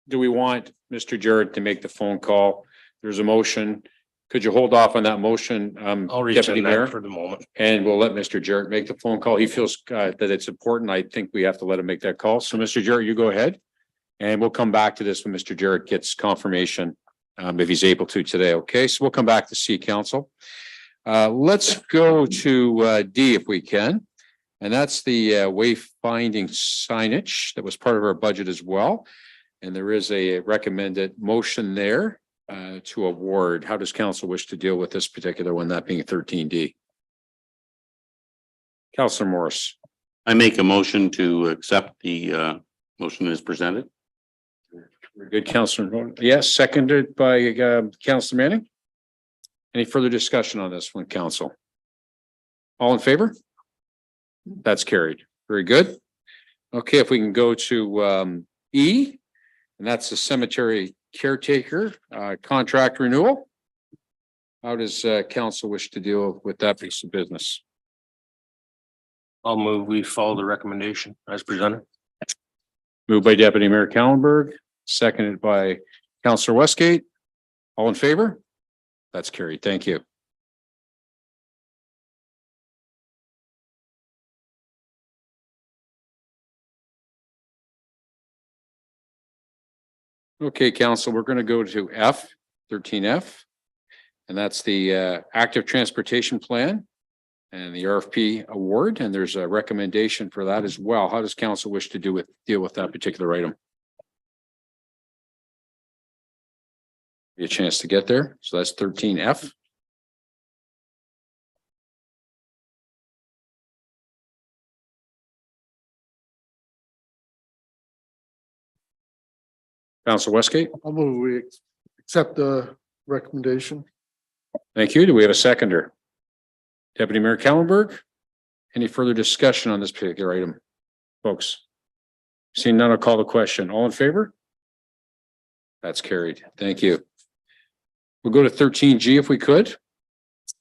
do we want Mr. Jarrett to make the phone call? There's a motion. Could you hold off on that motion? I'll Deputy rescind Mayor? that for the moment. And we'll let Mr. Jarrett make the phone call. He feels that it's important. I think we have to let him make that call. So Mr. Jarrett, you go ahead. And we'll come back to this when Mr. Jarrett gets confirmation, if he's able to today. Okay, so we'll come back to C Council. Let's go to D if we can. And that's the wayfinding signage that was part of our budget as well. And there is a recommended motion there to award. How does council wish to deal with this particular one, that being 13D? Councilor Morris. I make a motion to accept the motion as presented. Very good, Councilor. Yes, seconded by Councilor Manning. Any further discussion on this one, council? All in favor? That's carried. Very good. Okay, if we can go to E, and that's the cemetery caretaker contract renewal. How does council wish to deal with that piece of business? I'll move, we follow the recommendation as presented. Moved by Deputy Mayor Kallenberg, seconded by Councilor Westgate. All in favor? That's carried. Thank you. Okay, council, we're going to go to F, 13F. And that's the active transportation plan and the RFP award. And there's a recommendation for that as well. How does council wish to deal with that particular item? Be a chance to get there. So that's 13F. Councilor Westgate. I'll move we accept the recommendation. Thank you. Do we have a seconder? Deputy Mayor Kallenberg. Any further discussion on this particular item, folks? Seeing none, I'll call the question. All in favor? That's carried. Thank you. We'll go to 13G if we could.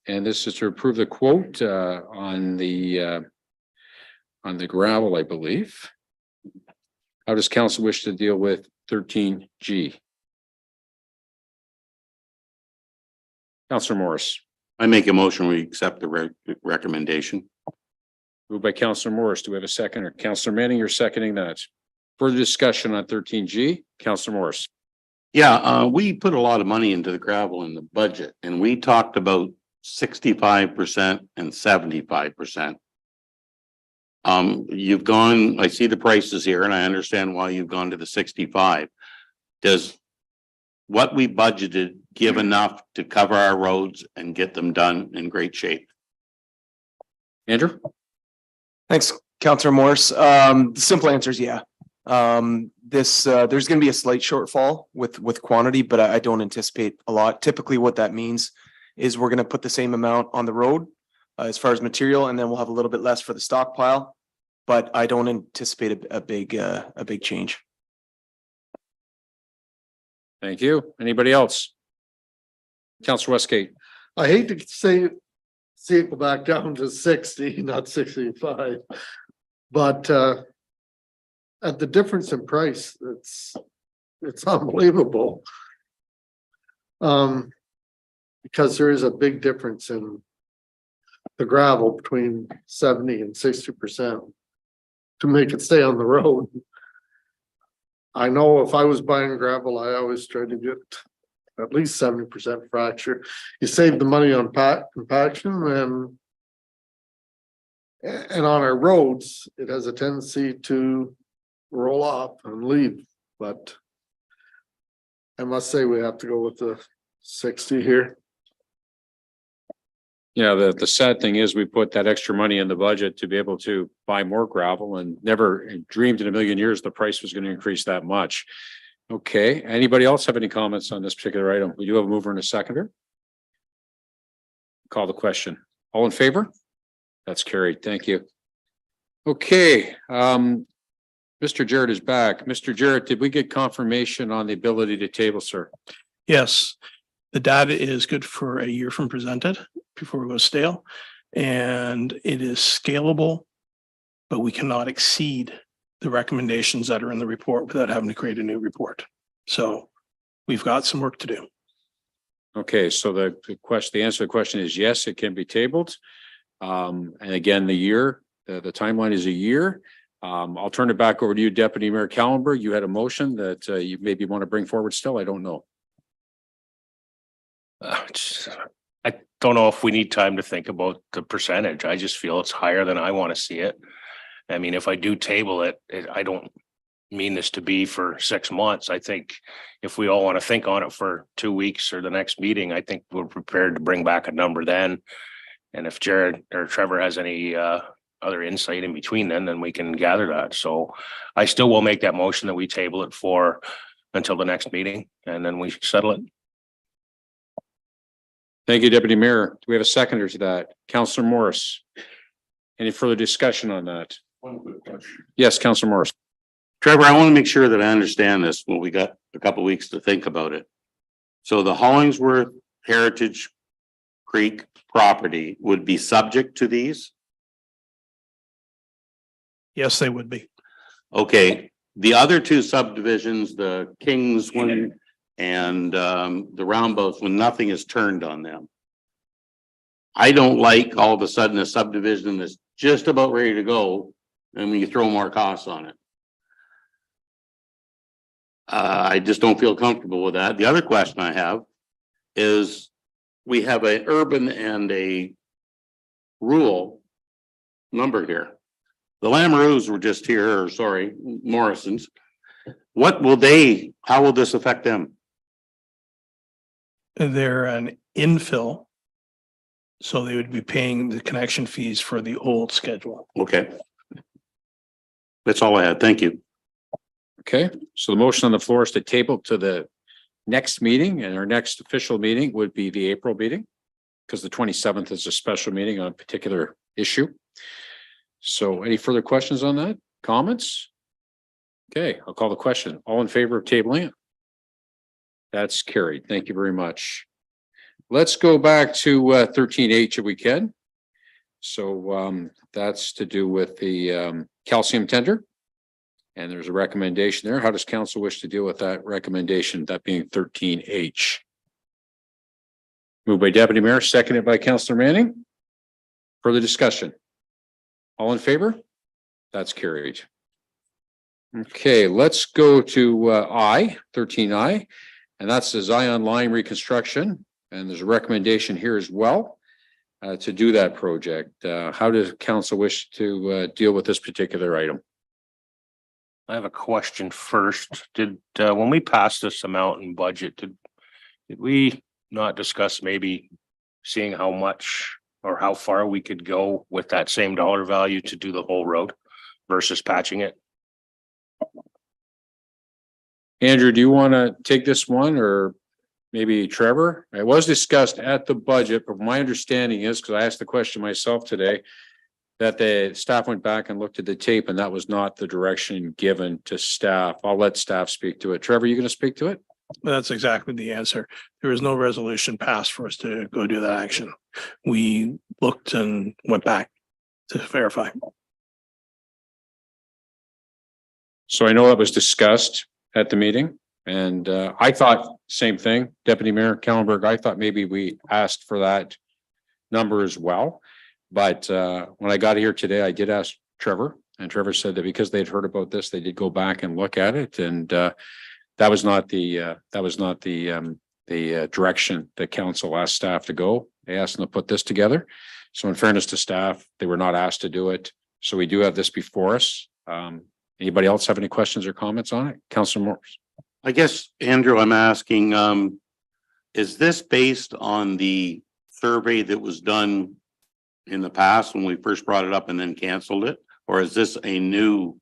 And this is to approve the quote on the gravel, I believe. How does council wish to deal with 13G? Councilor Morris. I make a motion, we accept the recommendation. Moved by Councilor Morris. Do we have a seconder? Councilor Manning, you're seconding that. Further discussion on 13G? Councilor Morris. Yeah, we put a lot of money into the gravel in the budget, and we talked about 65% and 75%. You've gone, I see the prices here, and I understand why you've gone to the 65. Does what we budgeted give enough to cover our roads and get them done in great shape? Andrew? Thanks, Councillor Morris. The simple answer is yeah. There's going to be a slight shortfall with quantity, but I don't anticipate a lot. Typically what that means is we're going to put the same amount on the road as far as material, and then we'll have a little bit less for the stockpile, but I don't anticipate a big change. Thank you. Anybody else? Councilor Westgate. I hate to see it go back down to 60, not 65. But at the difference in price, it's unbelievable. Because there is a big difference in the gravel between 70 and 60% to make it stay on the road. I know if I was buying gravel, I always try to get at least 70% fracture. You save the money on compaction and on our roads, it has a tendency to roll off and leave, but I must say we have to go with the 60 here. Yeah, the sad thing is we put that extra money in the budget to be able to buy more gravel and never dreamed in a million years the price was going to increase that much. Okay, anybody else have any comments on this particular item? We do have a mover and a seconder. Call the question. All in favor? That's carried. Thank you. Okay, Mr. Jarrett is back. Mr. Jarrett, did we get confirmation on the ability to table, sir? Yes, the data is good for a year from presented before we go stale. And it is scalable, but we cannot exceed the recommendations that are in the report without having to create a new report. So we've got some work to do. Okay, so the answer to the question is yes, it can be tabled. And again, the timeline is a year. I'll turn it back over to you, Deputy Mayor Kallenberg. You had a motion that you maybe want to bring forward still. I don't know. I don't know if we need time to think about the percentage. I just feel it's higher than I want to see it. I mean, if I do table it, I don't mean this to be for 6 months. I think if we all want to think on it for 2 weeks or the next meeting, I think we're prepared to bring back a number then. And if Jared or Trevor has any other insight in between then we can gather that. So I still will make that motion that we table it for until the next meeting and then we settle it. Thank you, Deputy Mayor. Do we have a seconder to that? Councillor Morris. Any further discussion on that? One quick question. Yes, Councillor Morris. Trevor, I want to make sure that I understand this. Well, we got a couple of weeks to think about it. So the Hollingsworth Heritage Creek property would be subject to these? Yes, they would be. Okay, the other two subdivisions, the Kings one and the Roundabouts, when nothing is turned on them. I don't like all of a sudden a subdivision that's just about ready to go and when you throw more costs on it. I just don't feel comfortable with that. The other question I have is we have an urban and a rural number here. The Lamoureux were just here, or sorry, Morrison's. How will this affect them? They're an infill. So they would be paying the connection fees for the old schedule. Okay. That's all I had. Thank you. Okay, so the motion on the floor is to table to the next meeting, and our next official meeting would be the April meeting because the 27th is a special meeting on a particular issue. So any further questions on that? Comments? Okay, I'll call the question. All in favor of tabling it? That's carried. Thank you very much. Let's go back to 13H if we can. So that's to do with the calcium tender. And there's a recommendation there. How does council wish to deal with that recommendation, that being 13H? Moved by Deputy Mayor, seconded by Councillor Manning. Further discussion? All in favor? That's carried. Okay, let's go to 13I, and that's the Zion Line reconstruction. And there's a recommendation here as well to do that project. How does council wish to deal with this particular item? I have a question first. When we passed this amount in budget, did we not discuss maybe seeing how much or how far we could go with that same dollar value to do the whole road versus patching it? Andrew, do you want to take this one, or maybe Trevor? It was discussed at the budget, but my understanding is, because I asked the question myself today, that the staff went back and looked at the tape and that was not the direction given to staff. I'll let staff speak to it. Trevor, you going to speak to it? That's exactly the answer. There is no resolution passed for us to go do that action. We looked and went back to verify. So I know that was discussed at the meeting and I thought same thing, Deputy Mayor Kallenberg, I thought maybe we asked for that number as well. But when I got here today, I did ask Trevor and Trevor said that because they'd heard about this, they did go back and look at it and that was not the direction that council asked staff to go. They asked them to put this together. So in fairness to staff, they were not asked to do it. So we do have this before us. Anybody else have any questions or comments on it? Councilor Morris. I guess, Andrew, I'm asking, is this based on the survey that was done in the past when we first brought it up and then canceled it? Or is this a new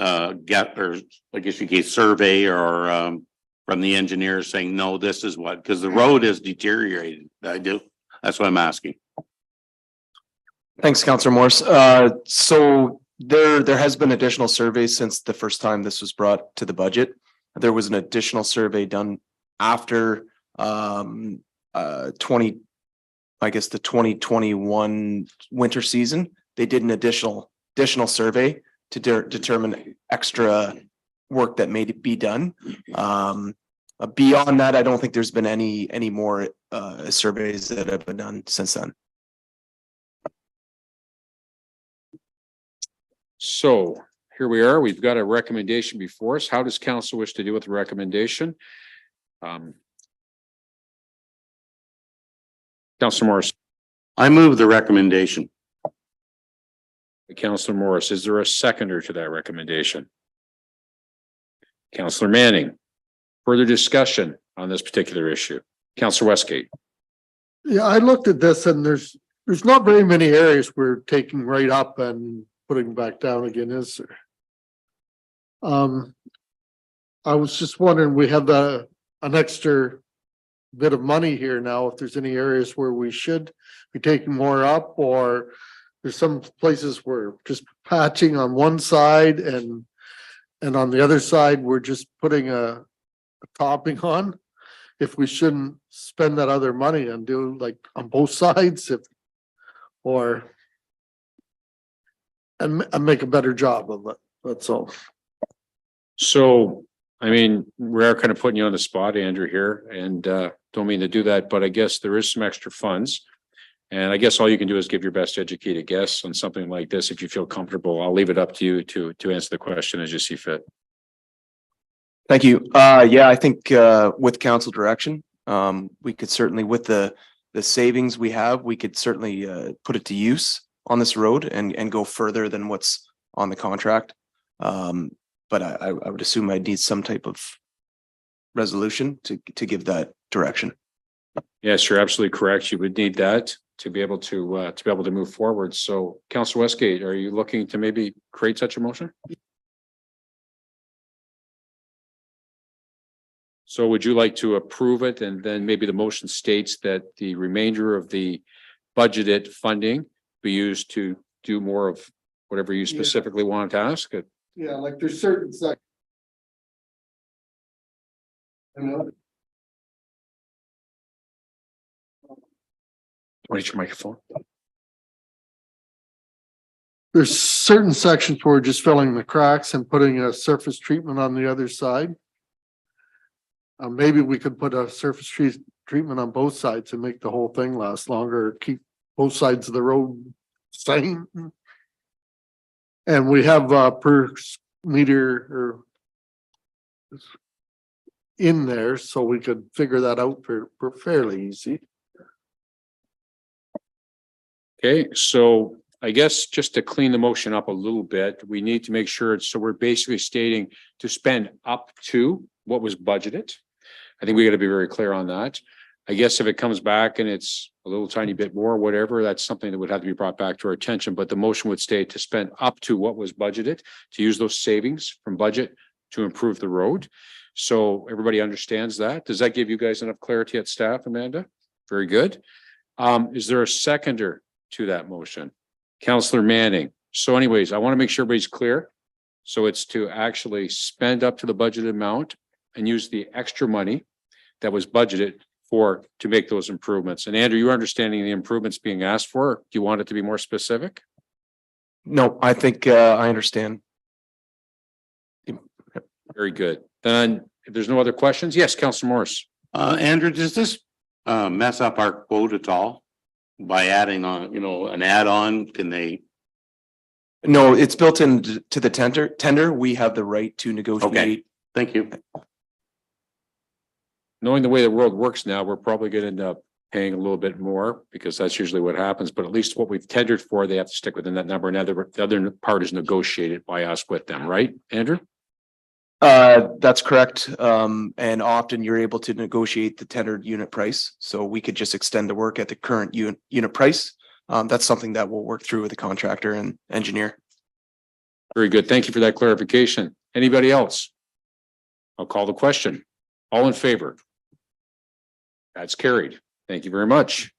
I guess you could survey or from the engineers saying, no, this is what, because the road is deteriorated. That's what I'm asking. Thanks, Councillor Morse. So there has been additional surveys since the first time this was brought to the budget. There was an additional survey done after the 2021 winter season. They did an additional survey to determine extra work that may be done. Beyond that, I don't think there's been any more surveys that have been done since then. So here we are. We've got a recommendation before us. How does council wish to deal with the recommendation? Councilor Morris. I move the recommendation. Councilor Morris, is there a seconder to that recommendation? Councilor Manning, further discussion on this particular issue? Councilor Westgate. Yeah, I looked at this and there's not very many areas we're taking right up and putting back down again, is there? I was just wondering, we have an extra bit of money here now, if there's any areas where we should be taking more up, or there's some places where just patching on one side and on the other side, we're just putting a topping on. If we shouldn't spend that other money and do like on both sides, and make a better job of it. That's all. So, I mean, we are kind of putting you on the spot, Andrew, here, and don't mean to do that, but I guess there is some extra funds. And I guess all you can do is give your best educated guess on something like this. If you feel comfortable, I'll leave it up to you to answer the question as you see fit. Thank you. Yeah, I think with council direction, we could certainly, with the savings we have, we could certainly put it to use on this road and go further than what's on the contract. But I would assume I'd need some type of resolution to give that direction. Yes, you're absolutely correct. You would need that to be able to move forward. So, Councilor Westgate, are you looking to maybe create such a motion? So would you like to approve it and then maybe the motion states that the remainder of the budgeted funding be used to do more of whatever you specifically wanted to ask? Yeah, like there's certain sections. Where's your microphone? There's certain sections where we're just filling the cracks and putting a surface treatment on the other side. Maybe we could put a surface treatment on both sides and make the whole thing last longer, keep both sides of the road same. And we have per meter or in there, so we could figure that out for fairly easy. Okay, so I guess just to clean the motion up a little bit, we need to make sure so we're basically stating to spend up to what was budgeted. I think we got to be very clear on that. I guess if it comes back and it's a little tiny bit more, whatever, that's something that would have to be brought back to our attention. But the motion would state to spend up to what was budgeted, to use those savings from budget to improve the road. So everybody understands that. Does that give you guys enough clarity at staff, Amanda? Very good. Is there a seconder to that motion? Councillor Manning. So anyways, I want to make sure everybody's clear. So it's to actually spend up to the budgeted amount and use the extra money that was budgeted to make those improvements. And Andrew, you're understanding the improvements being asked for. Do you want it to be more specific? No, I think I understand. Very good. Then if there's no other questions, yes, Councilor Morris. Andrew, does this mess up our quote at all? By adding on, an add-on, can they? No, it's built into the tender. We have the right to negotiate. Thank you. Knowing the way the world works now, we're probably going to end up paying a little bit more because that's usually what happens. But at least what we've tendered for, they have to stick within that number. And the other part is negotiated by us with them, right, Andrew? That's correct. And often you're able to negotiate the tendered unit price. So we could just extend the work at the current unit price. That's something that we'll work through with the contractor and engineer. Very good. Thank you for that clarification. Anybody else? I'll call the question. All in favor? That's carried. Thank you very much.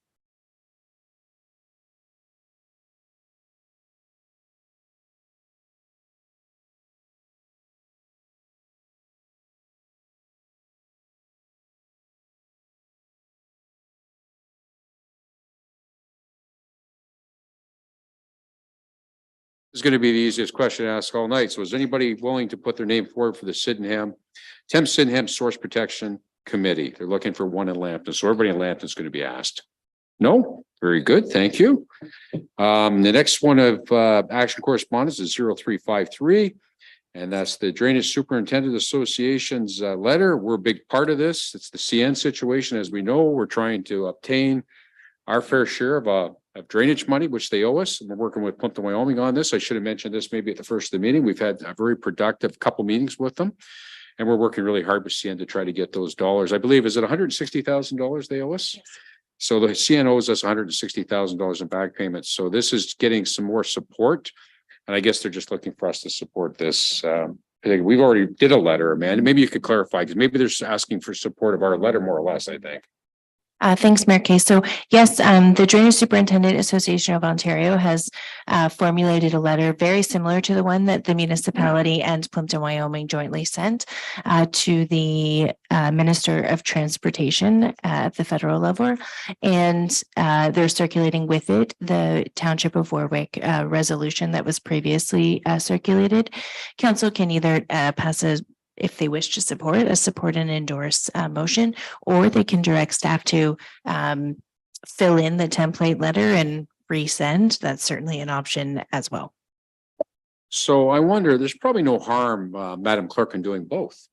This is going to be the easiest question to ask all night. So is anybody willing to put their name forward for the Thames Sydenham Source Protection Committee? They're looking for one in Lambton. So everybody in Lambton is going to be asked. No? Very good. Thank you. The next one of action correspondence is 0353. And that's the Drainage Superintendent Association's letter. We're a big part of this. It's the CN situation. As we know, we're trying to obtain our fair share of drainage money, which they owe us. And we're working with Plimpton, Wyoming on this. I should have mentioned this maybe at the first of the meeting. We've had a very productive couple meetings with them. And we're working really hard with CN to try to get those dollars. I believe, is it $160,000 they owe us? Yes. So the CN owes us $160,000 in back payments. So this is getting some more support. And I guess they're just looking for us to support this. I think we've already did a letter, Amanda. Maybe you could clarify, because maybe they're asking for support of our letter more or less, I think. Thanks, Mayor Kay. So yes, the Drainage Superintendent Association of Ontario has formulated a letter very similar to the one that the municipality and Plimpton, Wyoming jointly sent to the Minister of Transportation at the federal level. And they're circulating with it the Township of Warwick resolution that was previously circulated. Council can either pass if they wish to support and endorse motion, or they can direct staff to fill in the template letter and resend. That's certainly an option as well. So I wonder, there's probably no harm, Madam Clerk, in doing both,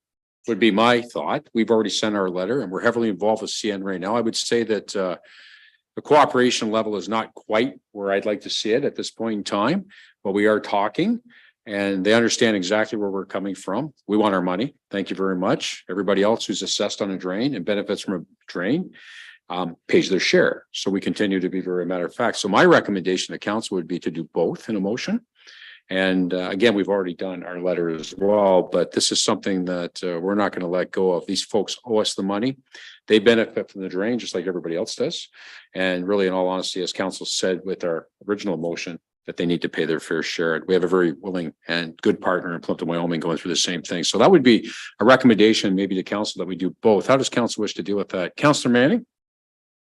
would be my thought. We've already sent our letter and we're heavily involved with CN right now. I would say that the cooperation level is not quite where I'd like to see it at this point in time, but we are talking. And they understand exactly where we're coming from. We want our money. Thank you very much. Everybody else who's assessed on a drain and benefits from a drain pays their share. So we continue to be very matter of fact. So my recommendation to council would be to do both in a motion. And again, we've already done our letter as well, but this is something that we're not going to let go of. These folks owe us the money. They benefit from the drain just like everybody else does. And really, in all honesty, as council said with our original motion, that they need to pay their fair share. We have a very willing and good partner in Plimpton, Wyoming going through the same thing. So that would be a recommendation maybe to council that we do both. How does council wish to deal with that? Councillor Manning?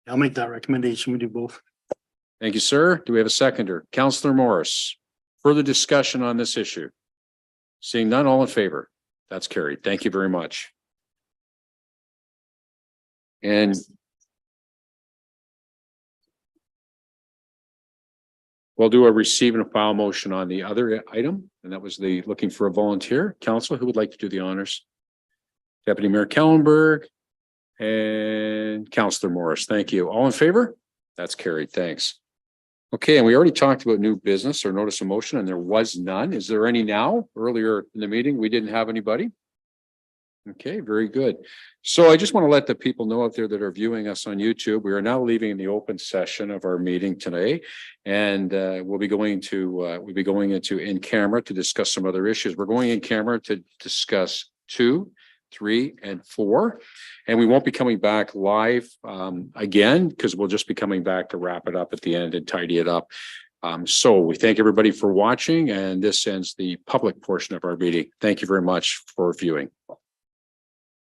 I'll make that recommendation. We do both. Thank you, sir. Do we have a seconder? Councillor Morris, further discussion on this issue? Seeing none, all in favor? That's carried. Thank you very much. And we'll do a receive and file motion on the other item, and that was the looking for a volunteer. Council, who would like to do the honors? Deputy Mayor Kellenberg and Councillor Morris. Thank you. All in favor? That's carried. Thanks. Okay, and we already talked about new business or notice of motion, and there was none. Is there any now? Earlier in the meeting, we didn't have anybody. Okay, very good. So I just want to let the people know out there that are viewing us on YouTube, we are now leaving the open session of our meeting today. And we'll be going into in camera to discuss some other issues. We're going in camera to discuss 2, 3, and 4. And we won't be coming back live again, because we'll just be coming back to wrap it up at the end and tidy it up. So we thank everybody for watching, and this ends the public portion of our meeting. Thank you very much for viewing.